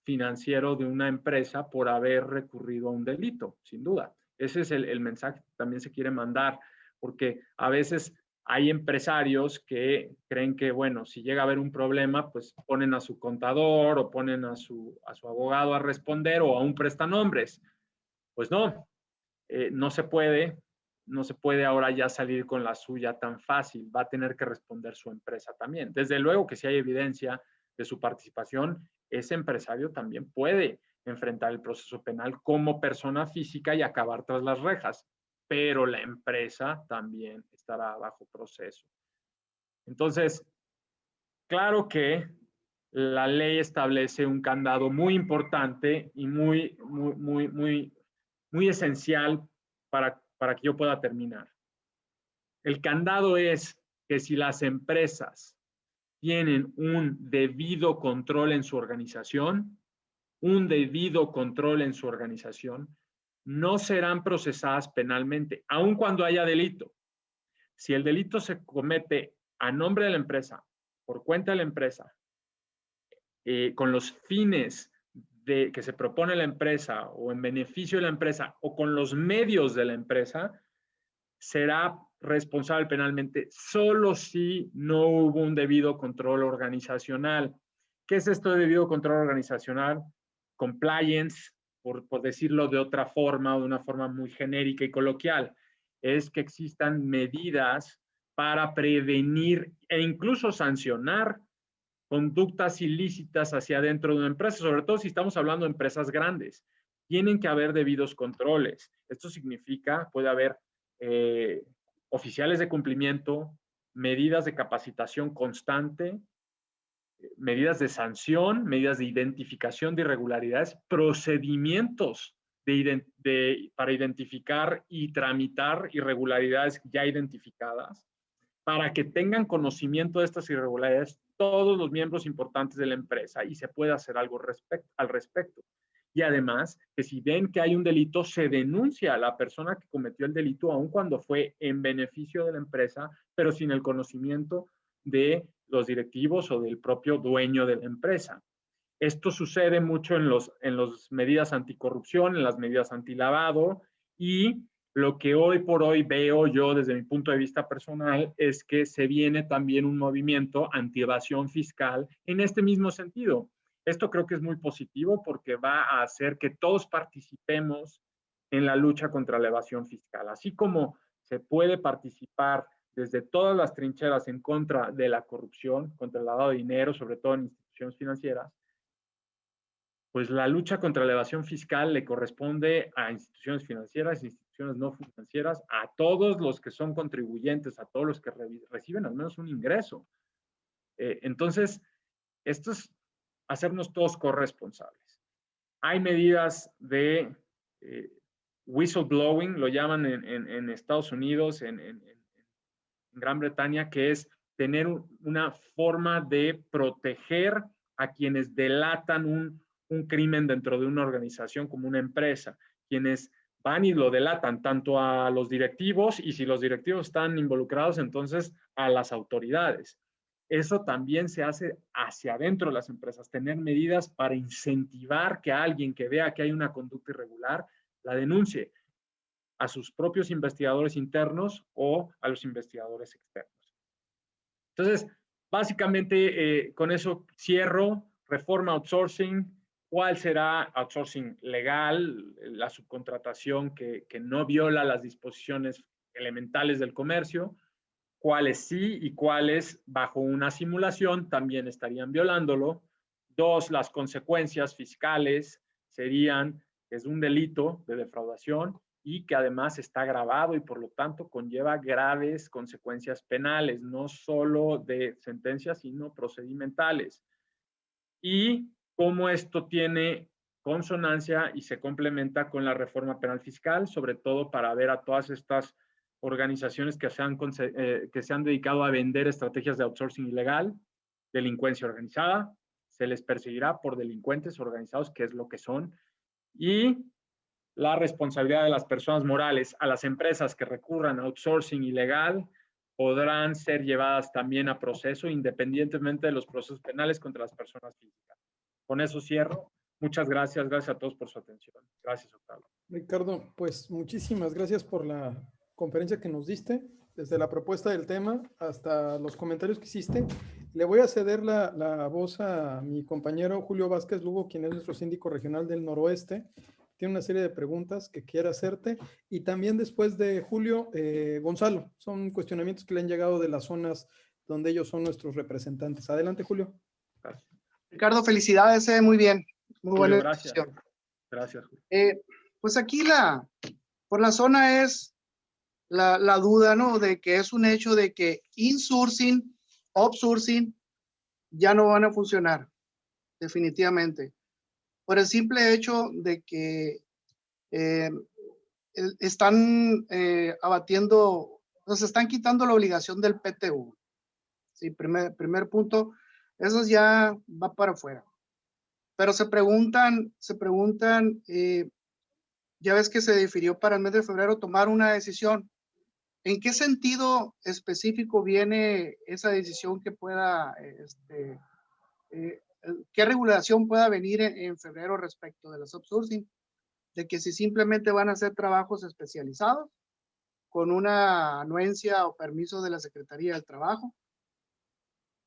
financiero de una empresa por haber recurrido a un delito, sin duda. Ese es el mensaje que también se quiere mandar, porque a veces hay empresarios que creen que, bueno, si llega a haber un problema, pues ponen a su contador o ponen a su abogado a responder, o a un prestanombres. Pues no, no se puede ahora ya salir con la suya tan fácil. Va a tener que responder su empresa también. Desde luego que si hay evidencia de su participación, ese empresario también puede enfrentar el proceso penal como persona física y acabar tras las rejas, pero la empresa también estará bajo proceso. Entonces, claro que la ley establece un candado muy importante y muy esencial para que yo pueda terminar. El candado es que si las empresas tienen un debido control en su organización, no serán procesadas penalmente, aun cuando haya delito. Si el delito se comete a nombre de la empresa, por cuenta de la empresa, con los fines que se propone la empresa o en beneficio de la empresa o con los medios de la empresa, será responsable penalmente solo si no hubo un debido control organizacional. ¿Qué es esto de debido control organizacional? Compliance, por decirlo de otra forma o de una forma muy genérica y coloquial, es que existan medidas para prevenir e incluso sancionar conductas ilícitas hacia adentro de una empresa, sobre todo si estamos hablando de empresas grandes. Tienen que haber debidos controles. Esto significa, puede haber oficiales de cumplimiento, medidas de capacitación constante, medidas de sanción, medidas de identificación de irregularidades, procedimientos para identificar y tramitar irregularidades ya identificadas, para que tengan conocimiento de estas irregularidades todos los miembros importantes de la empresa y se pueda hacer algo al respecto. Y además, que si ven que hay un delito, se denuncia a la persona que cometió el delito, aun cuando fue en beneficio de la empresa, pero sin el conocimiento de los directivos o del propio dueño de la empresa. Esto sucede mucho en las medidas anticorrupción, en las medidas antilavado, y lo que hoy por hoy veo yo desde mi punto de vista personal es que se viene también un movimiento anti-evasión fiscal en este mismo sentido. Esto creo que es muy positivo porque va a hacer que todos participemos en la lucha contra la evasión fiscal. Así como se puede participar desde todas las trincheras en contra de la corrupción, contra el lavado de dinero, sobre todo en instituciones financieras, pues la lucha contra la evasión fiscal le corresponde a instituciones financieras, instituciones no financieras, a todos los que son contribuyentes, a todos los que reciben al menos un ingreso. Entonces, esto es hacernos todos corresponsables. Hay medidas de whistleblowing, lo llaman en Estados Unidos, en Gran Bretaña, que es tener una forma de proteger a quienes delatan un crimen dentro de una organización como una empresa, quienes van y lo delatan tanto a los directivos y si los directivos están involucrados, entonces a las autoridades. Eso también se hace hacia adentro de las empresas, tener medidas para incentivar que alguien que vea que hay una conducta irregular la denuncie a sus propios investigadores internos o a los investigadores externos. Entonces, básicamente con eso cierro. Reforma outsourcing. ¿Cuál será outsourcing legal? La subcontratación que no viola las disposiciones elementales del comercio. ¿Cuáles sí y cuáles bajo una simulación también estarían violándolo? 2, las consecuencias fiscales serían que es un delito de defraudación y que además está agravado y por lo tanto conlleva graves consecuencias penales, no solo de sentencias, sino procedimentales. Y cómo esto tiene consonancia y se complementa con la reforma penal fiscal, sobre todo para ver a todas estas organizaciones que se han dedicado a vender estrategias de outsourcing ilegal, delincuencia organizada, se les perseguirá por delincuentes organizados, que es lo que son, y la responsabilidad de las personas morales a las empresas que recurran a outsourcing ilegal podrán ser llevadas también a proceso independientemente de los procesos penales contra las personas físicas. Con eso cierro. Muchas gracias. Gracias a todos por su atención. Gracias, Octavio. Ricardo, pues muchísimas gracias por la conferencia que nos diste, desde la propuesta del tema hasta los comentarios que hiciste. Le voy a ceder la voz a mi compañero Julio Vázquez Lugo, quien es nuestro síndico regional del Noroeste. Tiene una serie de preguntas que quiere hacerte. Y también después de Julio, Gonzalo. Son cuestionamientos que le han llegado de las zonas donde ellos son nuestros representantes. Adelante, Julio. Gracias. Ricardo, felicidades, muy bien. Muy buena gracias. Gracias, Julio. Pues aquí por la zona es la duda, ¿no? De que es un hecho de que insourcing, outsourcing ya no van a funcionar, definitivamente. Por el simple hecho de que están abatiendo, nos están quitando la obligación del PTU. Sí, primer punto, eso ya va para afuera. Pero se preguntan, ya ves que se difirió para el mes de febrero tomar una decisión. ¿En qué sentido específico viene esa decisión que pueda, qué regulación pueda venir en febrero respecto de los outsourcing? De que si simplemente van a hacer trabajos especializados con una anuencia o permiso de la Secretaría del Trabajo.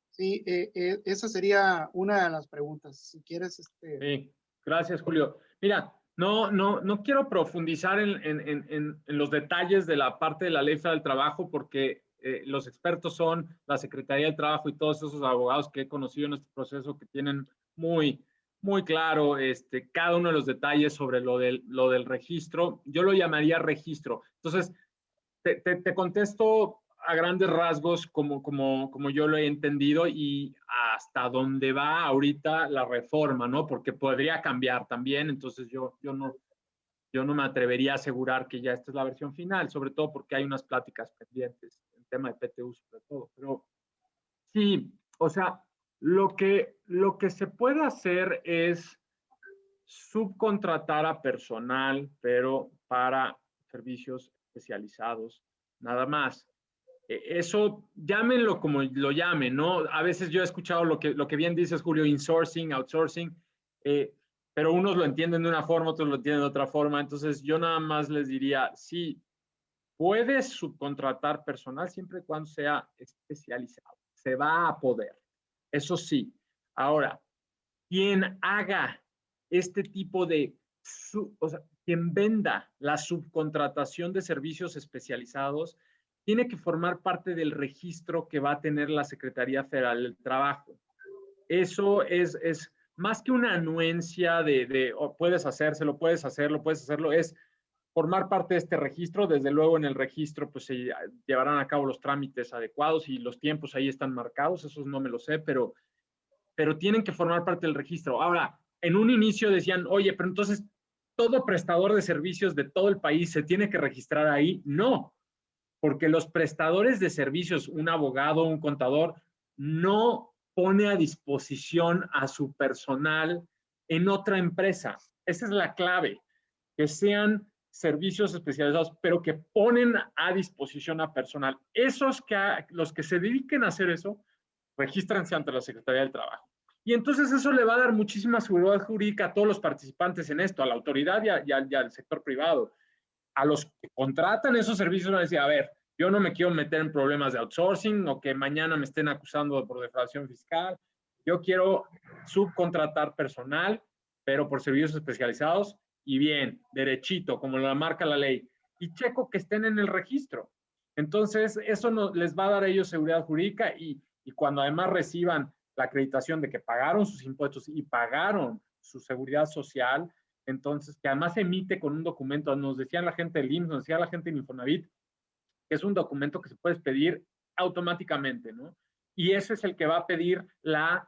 Sí, esa sería una de las preguntas. Si quieres, Sí, gracias, Julio. Mira, no quiero profundizar en los detalles de la parte de la Ley Federal del Trabajo porque los expertos son la Secretaría del Trabajo y todos esos abogados que he conocido en este proceso que tienen muy claro cada uno de los detalles sobre lo del registro. Yo lo llamaría registro. Entonces, te contesto a grandes rasgos como yo lo he entendido y hasta dónde va ahorita la reforma, ¿no? Porque podría cambiar también, entonces yo no me atrevería a asegurar que ya esta es la versión final, sobre todo porque hay unas pláticas pendientes tema de PTU sobre todo. Pero sí, o sea, lo que se puede hacer es subcontratar a personal, pero para servicios especializados, nada más. Eso, llámenlo como lo llamen, ¿no? A veces yo he escuchado lo que bien dices, Julio, insourcing, outsourcing, pero unos lo entienden de una forma, otros lo entienden de otra forma. Entonces, yo nada más les diría, sí, puedes subcontratar personal siempre y cuando sea especializado. Se va a poder. Eso sí. Ahora, quien haga este tipo de, o sea, quien venda la subcontratación de servicios especializados, tiene que formar parte del registro que va a tener la Secretaría Federal del Trabajo. Eso es más que una anuencia de oh, puedes hacerlo, es formar parte de este registro. Desde luego en el registro pues se llevarán a cabo los trámites adecuados y los tiempos ahí están marcados, esos no me lo sé, pero tienen que formar parte del registro. Ahora, en un inicio decían, oye, pero entonces todo prestador de servicios de todo el país se tiene que registrar ahí. No, porque los prestadores de servicios, un abogado, un contador, no pone a disposición a su personal en otra empresa. Esa es la clave, que sean servicios especializados, pero que ponen a disposición a personal. Los que se dediquen a hacer eso, regístrense ante la Secretaría del Trabajo. Y entonces eso le va a dar muchísima seguridad jurídica a todos los participantes en esto, a la autoridad y al sector privado. A los que contratan esos servicios van a decir, a ver, yo no me quiero meter en problemas de outsourcing o que mañana me estén acusando por defraudación fiscal. Yo quiero subcontratar personal, pero por servicios especializados y bien, derechito, como lo marca la ley. Y checo que estén en el registro. Entonces, eso les va a dar a ellos seguridad jurídica y cuando además reciban la acreditación de que pagaron sus impuestos y pagaron su seguridad social, entonces, que además se emite con un documento, nos decían la gente del IMSS, nos decía la gente del Infonavit, que es un documento que se puede pedir automáticamente, ¿no? Y ese es el que va a pedir la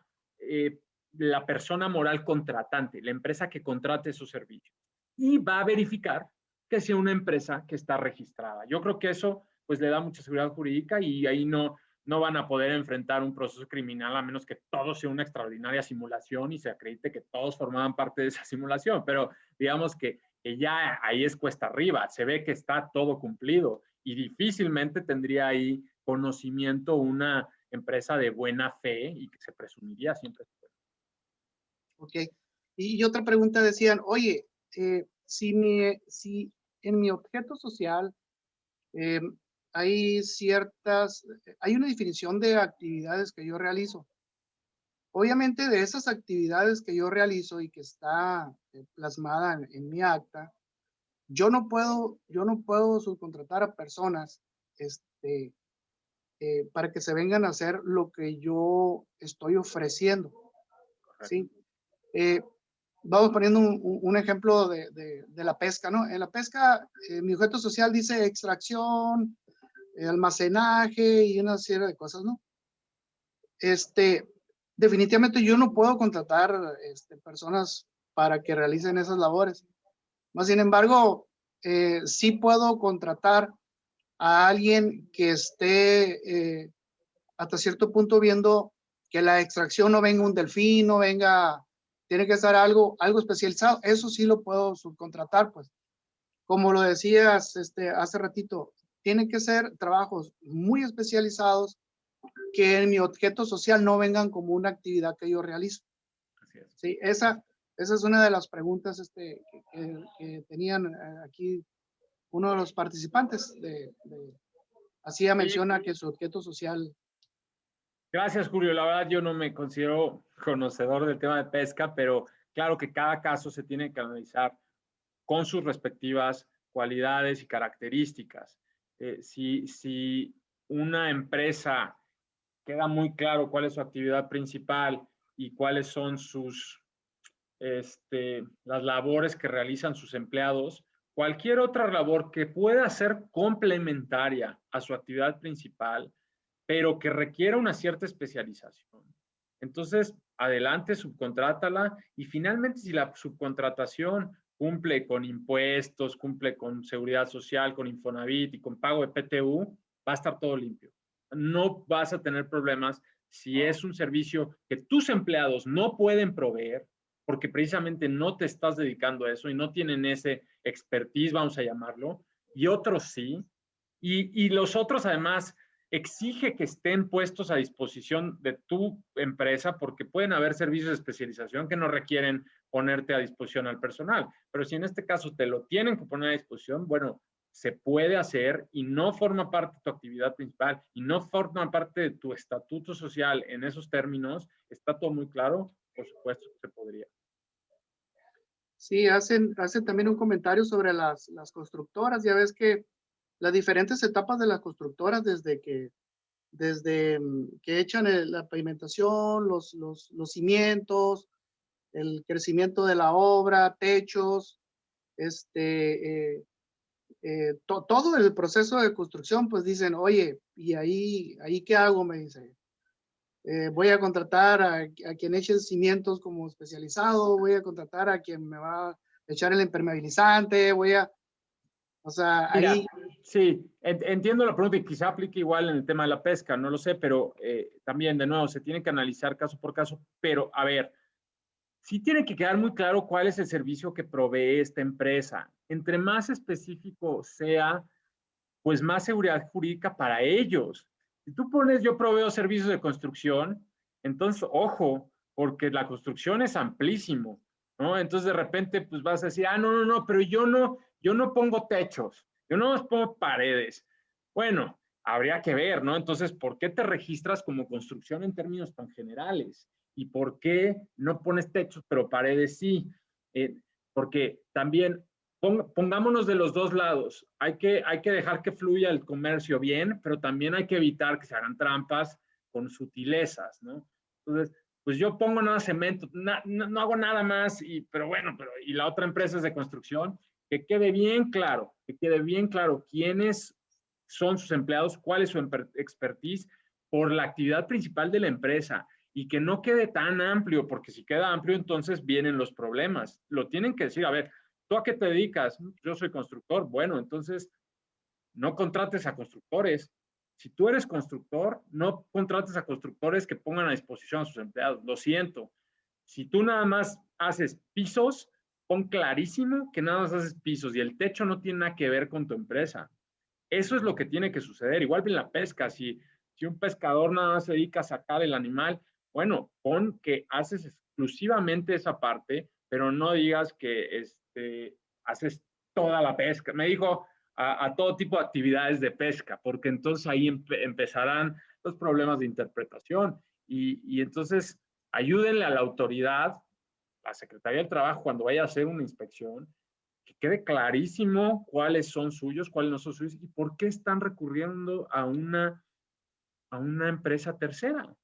persona moral contratante, la empresa que contrate esos servicios. Y va a verificar que sea una empresa que está registrada. Yo creo que eso pues le da mucha seguridad jurídica y ahí no van a poder enfrentar un proceso criminal a menos que todo sea una extraordinaria simulación y se acredite que todos formaban parte de esa simulación. Pero digamos que ya ahí es cuesta arriba, se ve que está todo cumplido y difícilmente tendría ahí conocimiento una empresa de buena fe y que se presumiría siempre. Ok. Y otra pregunta decían, oye, si en mi objeto social hay una definición de actividades que yo realizo. Obviamente de esas actividades que yo realizo y que está plasmada en mi acta, yo no puedo subcontratar a personas para que se vengan a hacer lo que yo estoy ofreciendo. ¿Sí? Vamos poniendo un ejemplo de la pesca, ¿no? En la pesca, mi objeto social dice extracción, almacenaje y una serie de cosas, ¿no? Definitivamente yo no puedo contratar personas para que realicen esas labores. Más sin embargo, sí puedo contratar a alguien que esté hasta cierto punto viendo que la extracción no venga un delfín, no venga, tiene que estar algo especializado. Eso sí lo puedo subcontratar, pues. Como lo decías hace ratito, tienen que ser trabajos muy especializados que en mi objeto social no vengan como una actividad que yo realizo. Así es. Sí, esa es una de las preguntas que tenían aquí uno de los participantes. Hacía mención a que su objeto social. Gracias, Julio. La verdad, yo no me considero conocedor del tema de pesca, pero claro que cada caso se tiene que analizar con sus respectivas cualidades y características. Si una empresa queda muy claro cuál es su actividad principal y cuáles son las labores que realizan sus empleados, cualquier otra labor que pueda ser complementaria a su actividad principal, pero que requiera una cierta especialización. Entonces, adelante, subcontrátala y finalmente si la subcontratación cumple con impuestos, cumple con seguridad social, con Infonavit y con pago de PTU, va a estar todo limpio. No vas a tener problemas si es un servicio que tus empleados no pueden proveer, porque precisamente no te estás dedicando a eso y no tienen ese expertise, vamos a llamarlo, y otros sí. Y los otros además exige que estén puestos a disposición de tu empresa porque pueden haber servicios de especialización que no requieren ponerte a disposición al personal. Pero si en este caso te lo tienen que poner a disposición, bueno, se puede hacer y no forma parte de tu actividad principal y no forma parte de tu estatuto social en esos términos, está todo muy claro, por supuesto que se podría. Sí, hacen también un comentario sobre las constructoras. Ya ves que las diferentes etapas de las constructoras, desde que echan la pavimentación, los cimientos, el crecimiento de la obra, techos, todo el proceso de construcción, pues dicen, oye, ¿y ahí qué hago? Me dice. Voy a contratar a quien eche cimientos como especializado, voy a contratar a quien me va a echar el impermeabilizante, o sea, Mira, ahí. sí, entiendo la pregunta y quizá aplique igual en el tema de la pesca, no lo sé, pero también, de nuevo, se tiene que analizar caso por caso, pero a ver, sí tiene que quedar muy claro cuál es el servicio que provee esta empresa. Entre más específico sea, pues más seguridad jurídica para ellos. Si tú pones yo proveo servicios de construcción, entonces, ojo, porque la construcción es amplísimo, ¿no? Entonces de repente pues vas a decir, no, pero yo no pongo techos, yo no pongo paredes. Bueno, habría que ver, ¿no? Entonces, ¿por qué te registras como construcción en términos tan generales? ¿Y por qué no pones techos, pero paredes sí? Porque también pongámonos de los dos lados. Hay que dejar que fluya el comercio bien, pero también hay que evitar que se hagan trampas con sutilezas, ¿no? Entonces, pues yo pongo nada cemento, no hago nada más, pero bueno, y la otra empresa es de construcción, que quede bien claro quiénes son sus empleados, cuál es su expertise por la actividad principal de la empresa y que no quede tan amplio, porque si queda amplio, entonces vienen los problemas. Lo tienen que decir, a ver, ¿tú a qué te dedicas? Yo soy constructor. Bueno, entonces no contrates a constructores. Si tú eres constructor, no contrates a constructores que pongan a disposición a sus empleados. Lo siento. Si tú nada más haces pisos, pon clarísimo que nada más haces pisos y el techo no tiene nada que ver con tu empresa. Eso es lo que tiene que suceder. Igual en la pesca, si un pescador nada más se dedica a sacar el animal, bueno, pon que haces exclusivamente esa parte, pero no digas que haces toda la pesca. Me dijo a todo tipo de actividades de pesca, porque entonces ahí empezarán los problemas de interpretación. Y entonces ayúdenle a la autoridad, la Secretaría del Trabajo, cuando vaya a hacer una inspección, que quede clarísimo cuáles son suyos, cuáles no son suyos y por qué están recurriendo a una empresa tercera,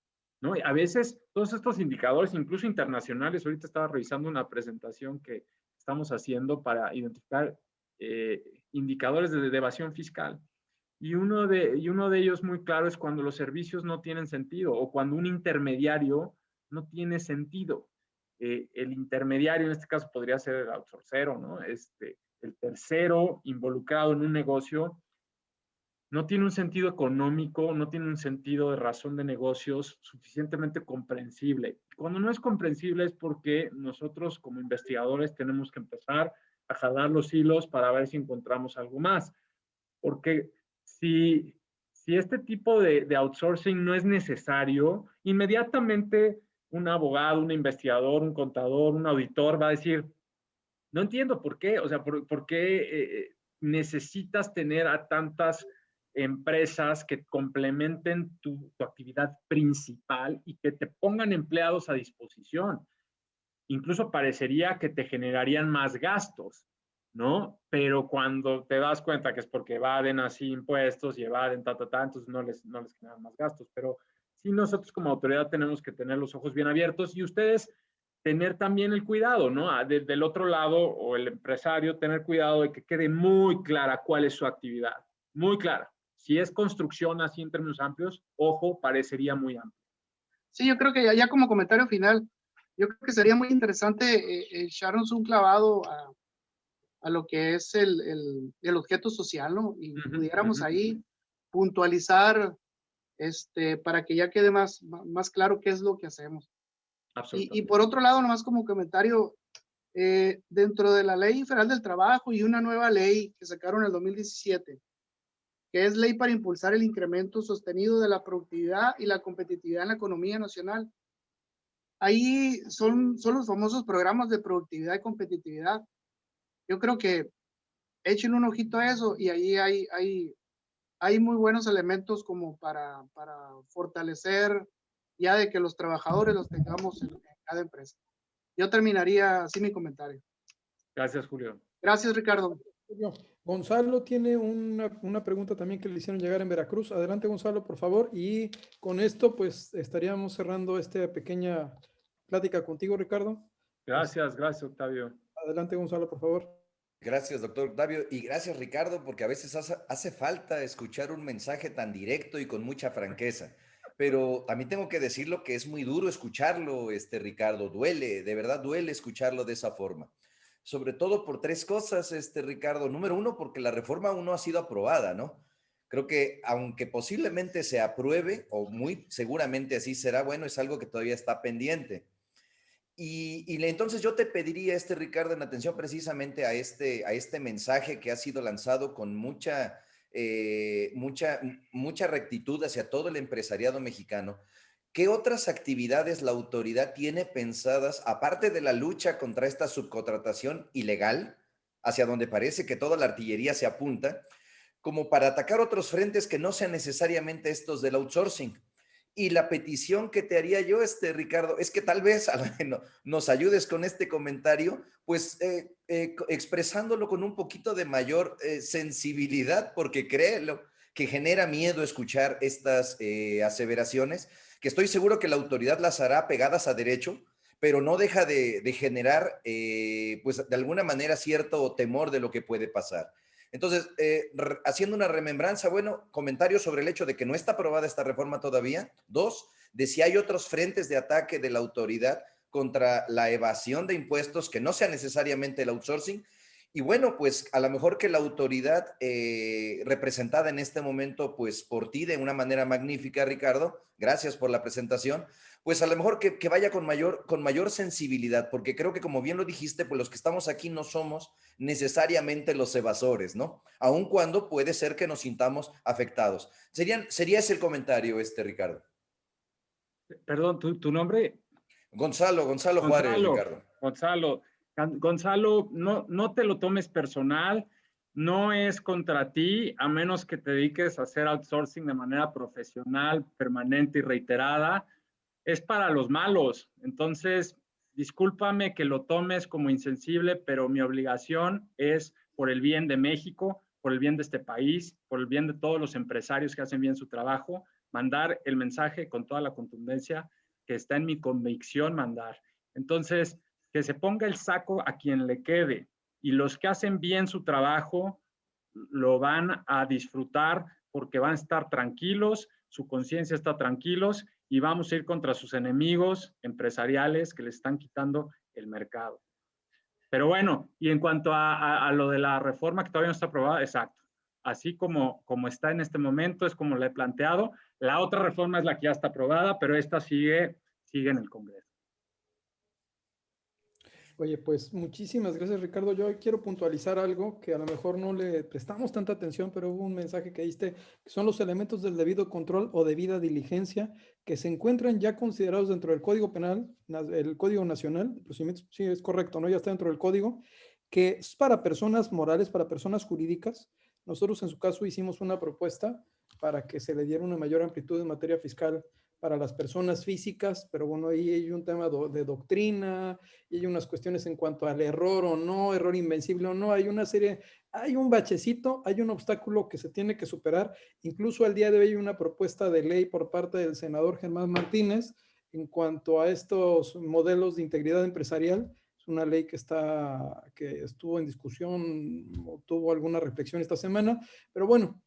¿no? A veces todos estos indicadores, incluso internacionales, ahorita estaba revisando una presentación que estamos haciendo para identificar indicadores de evasión fiscal. Y uno de ellos muy claro es cuando los servicios no tienen sentido o cuando un intermediario no tiene sentido. El intermediario en este caso podría ser el outsourcero, ¿no? El tercero involucrado en un negocio no tiene un sentido económico, no tiene un sentido de razón de negocios suficientemente comprensible. Cuando no es comprensible es porque nosotros como investigadores tenemos que empezar a jalar los hilos para ver si encontramos algo más. Porque si este tipo de outsourcing no es necesario, inmediatamente un abogado, un investigador, un contador, un auditor va a decir, no entiendo por qué, o sea, por qué necesitas tener a tantas empresas que complementen tu actividad principal y que te pongan empleados a disposición. Incluso parecería que te generarían más gastos, ¿no? Pero cuando te das cuenta que es porque evaden así impuestos y evaden entonces no les generan más gastos. Pero sí nosotros como autoridad tenemos que tener los ojos bien abiertos y ustedes tener también el cuidado, ¿no? Del otro lado, o el empresario, tener cuidado de que quede muy clara cuál es su actividad, muy clara. Si es construcción así en términos amplios, ojo, parecería muy amplio. Sí, yo creo que ya como comentario final, yo creo que sería muy interesante echarnos un clavado a lo que es el objeto social, ¿no? Y pudiéramos ahí puntualizar para que ya quede más claro qué es lo que hacemos. Y por otro lado, nomás como comentario, dentro de la Ley Federal del Trabajo y una nueva ley que sacaron en el 2017, que es ley para impulsar el incremento sostenido de la productividad y la competitividad en la economía nacional. Ahí son los famosos programas de productividad y competitividad. Yo creo que echen un ojito a eso y ahí hay muy buenos elementos como para fortalecer ya de que los trabajadores los tengamos en cada empresa. Yo terminaría así mi comentario. Gracias, Julio. Gracias, Ricardo. Gonzalo tiene una pregunta también que le hicieron llegar en Veracruz. Adelante, Gonzalo, por favor. Y con esto, pues, estaríamos cerrando esta pequeña plática contigo, Ricardo. Gracias, Octavio. Adelante, Gonzalo, por favor. Gracias, doctor Octavio. Y gracias, Ricardo, porque a veces hace falta escuchar un mensaje tan directo y con mucha franqueza. Pero también tengo que decirlo que es muy duro escucharlo, Ricardo. Duele, de verdad duele escucharlo de esa forma. Sobre todo por tres cosas, Ricardo. Número uno, porque la reforma aún no ha sido aprobada, ¿no? Creo que aunque posiblemente se apruebe, o muy seguramente así será, bueno, es algo que todavía está pendiente. Y entonces yo te pediría, Ricardo, en atención precisamente a este mensaje que ha sido lanzado con mucha rectitud hacia todo el empresariado mexicano. ¿Qué otras actividades la autoridad tiene pensadas, aparte de la lucha contra esta subcontratación ilegal, hacia donde parece que toda la artillería se apunta, como para atacar otros frentes que no sean necesariamente estos del outsourcing? Y la petición que te haría yo, Ricardo, es que tal vez nos ayudes con este comentario, pues expresándolo con un poquito de mayor sensibilidad, porque créelo, que genera miedo escuchar estas aseveraciones, que estoy seguro que la autoridad las hará pegadas a derecho, pero no deja de generar, pues de alguna manera, cierto temor de lo que puede pasar. Entonces, haciendo una remembranza, bueno, comentarios sobre el hecho de que no está aprobada esta reforma todavía. Dos, de si hay otros frentes de ataque de la autoridad contra la evasión de impuestos que no sea necesariamente el outsourcing. Y bueno, pues a lo mejor que la autoridad representada en este momento, pues por ti de una manera magnífica, Ricardo, gracias por la presentación, pues a lo mejor que vaya con mayor sensibilidad, porque creo que como bien lo dijiste, pues los que estamos aquí no somos necesariamente los evasores, ¿no? Aun cuando puede ser que nos sintamos afectados. Sería ese el comentario, Ricardo. Perdón, ¿tu nombre? Gonzalo Juárez, Ricardo. Gonzalo, no te lo tomes personal, no es contra ti, a menos que te dediques a hacer outsourcing de manera profesional, permanente y reiterada, es para los malos. Entonces, discúlpame que lo tomes como insensible, pero mi obligación es por el bien de México, por el bien de este país, por el bien de todos los empresarios que hacen bien su trabajo, mandar el mensaje con toda la contundencia que está en mi convicción mandar. Entonces, que se ponga el saco a quien le quede, y los que hacen bien su trabajo lo van a disfrutar porque van a estar tranquilos, su conciencia está tranquilos, y vamos a ir contra sus enemigos empresariales que les están quitando el mercado. Pero bueno, y en cuanto a lo de la reforma que todavía no está aprobada, exacto. Así como está en este momento, es como la he planteado. La otra reforma es la que ya está aprobada, pero esta sigue en el Congreso. Oye, pues muchísimas gracias, Ricardo. Yo quiero puntualizar algo que a lo mejor no le prestamos tanta atención, pero hubo un mensaje que diste, que son los elementos del debido control o debida diligencia que se encuentran ya considerados dentro del Código Penal, el Código Nacional de Procedimientos, sí, es correcto, ¿no? Ya está dentro del código, que es para personas morales, para personas jurídicas. Nosotros en su caso hicimos una propuesta para que se le diera una mayor amplitud en materia fiscal para las personas físicas, pero bueno, ahí hay un tema de doctrina, y hay unas cuestiones en cuanto al error o no, error invencible o no, hay una serie, hay un bachecito, hay un obstáculo que se tiene que superar. Incluso al día de hoy hay una propuesta de ley por parte del senador Germán Martínez en cuanto a estos modelos de integridad empresarial. Es una ley que estuvo en discusión, o tuvo alguna reflexión esta semana, pero bueno,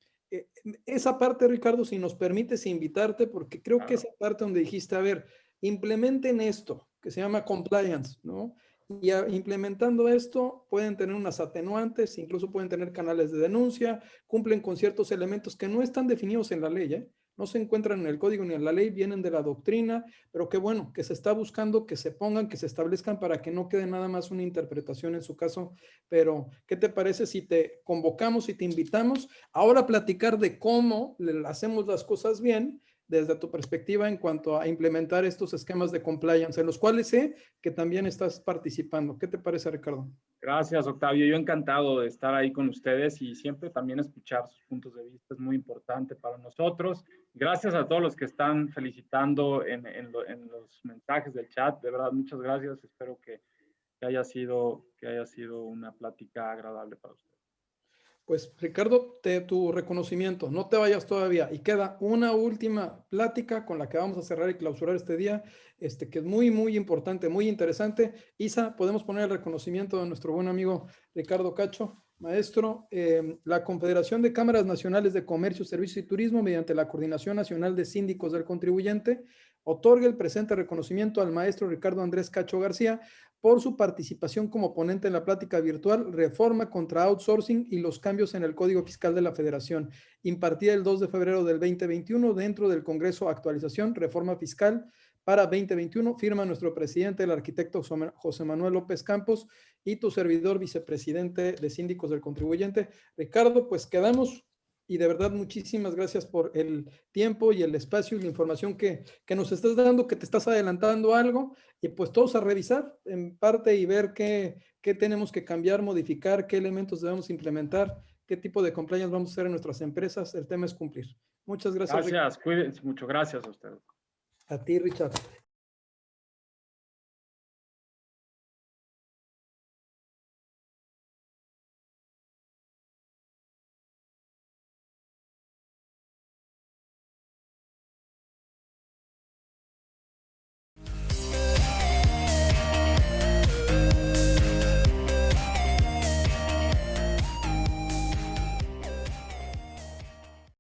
esa parte, Ricardo, si nos permites invitarte, porque creo que esa parte donde dijiste, a ver, implementen esto, que se llama compliance, ¿no? Y implementando esto pueden tener unas atenuantes, incluso pueden tener canales de denuncia, cumplen con ciertos elementos que no están definidos en la ley, ¿eh? No se encuentran en el código ni en la ley, vienen de la doctrina, pero qué bueno, que se está buscando que se pongan, que se establezcan para que no quede nada más una interpretación en su caso. Pero, ¿qué te parece si te convocamos y te invitamos ahora a platicar de cómo hacemos las cosas bien desde tu perspectiva en cuanto a implementar estos esquemas de compliance, en los cuales sé que también estás participando? ¿Qué te parece, Ricardo? Gracias, Octavio. Yo encantado de estar ahí con ustedes y siempre también escuchar sus puntos de vista es muy importante para nosotros. Gracias a todos los que están felicitando en los mensajes del chat. De verdad, muchas gracias. Espero que haya sido una plática agradable para ustedes. Pues Ricardo, tu reconocimiento, no te vayas todavía y queda una última plática con la que vamos a cerrar y clausurar este día, que es muy, muy importante, muy interesante. Isa, podemos poner el reconocimiento de nuestro buen amigo Ricardo Cacho. Maestro, la Confederación de Cámaras Nacionales de Comercio, Servicios y Turismo, mediante la Coordinación Nacional de Síndicos del Contribuyente, otorga el presente reconocimiento al maestro Ricardo Andrés Cacho García por su participación como ponente en la plática virtual Reforma contra Outsourcing y los cambios en el Código Fiscal de la Federación, impartida el 2 de febrero del 2021 dentro del Congreso Actualización Reforma Fiscal para 2021. Firma nuestro presidente, el arquitecto José Manuel López Campos, y tu servidor, vicepresidente de Síndicos del Contribuyente. Ricardo, pues quedamos. Y de verdad, muchísimas gracias por el tiempo y el espacio y la información que nos estás dando, que te estás adelantando algo. Y pues todos a revisar en parte y ver qué tenemos que cambiar, modificar, qué elementos debemos implementar, qué tipo de compliance vamos a hacer en nuestras empresas. El tema es cumplir. Muchas gracias. Gracias, cuídense mucho. Gracias a ustedes. A ti, Richard.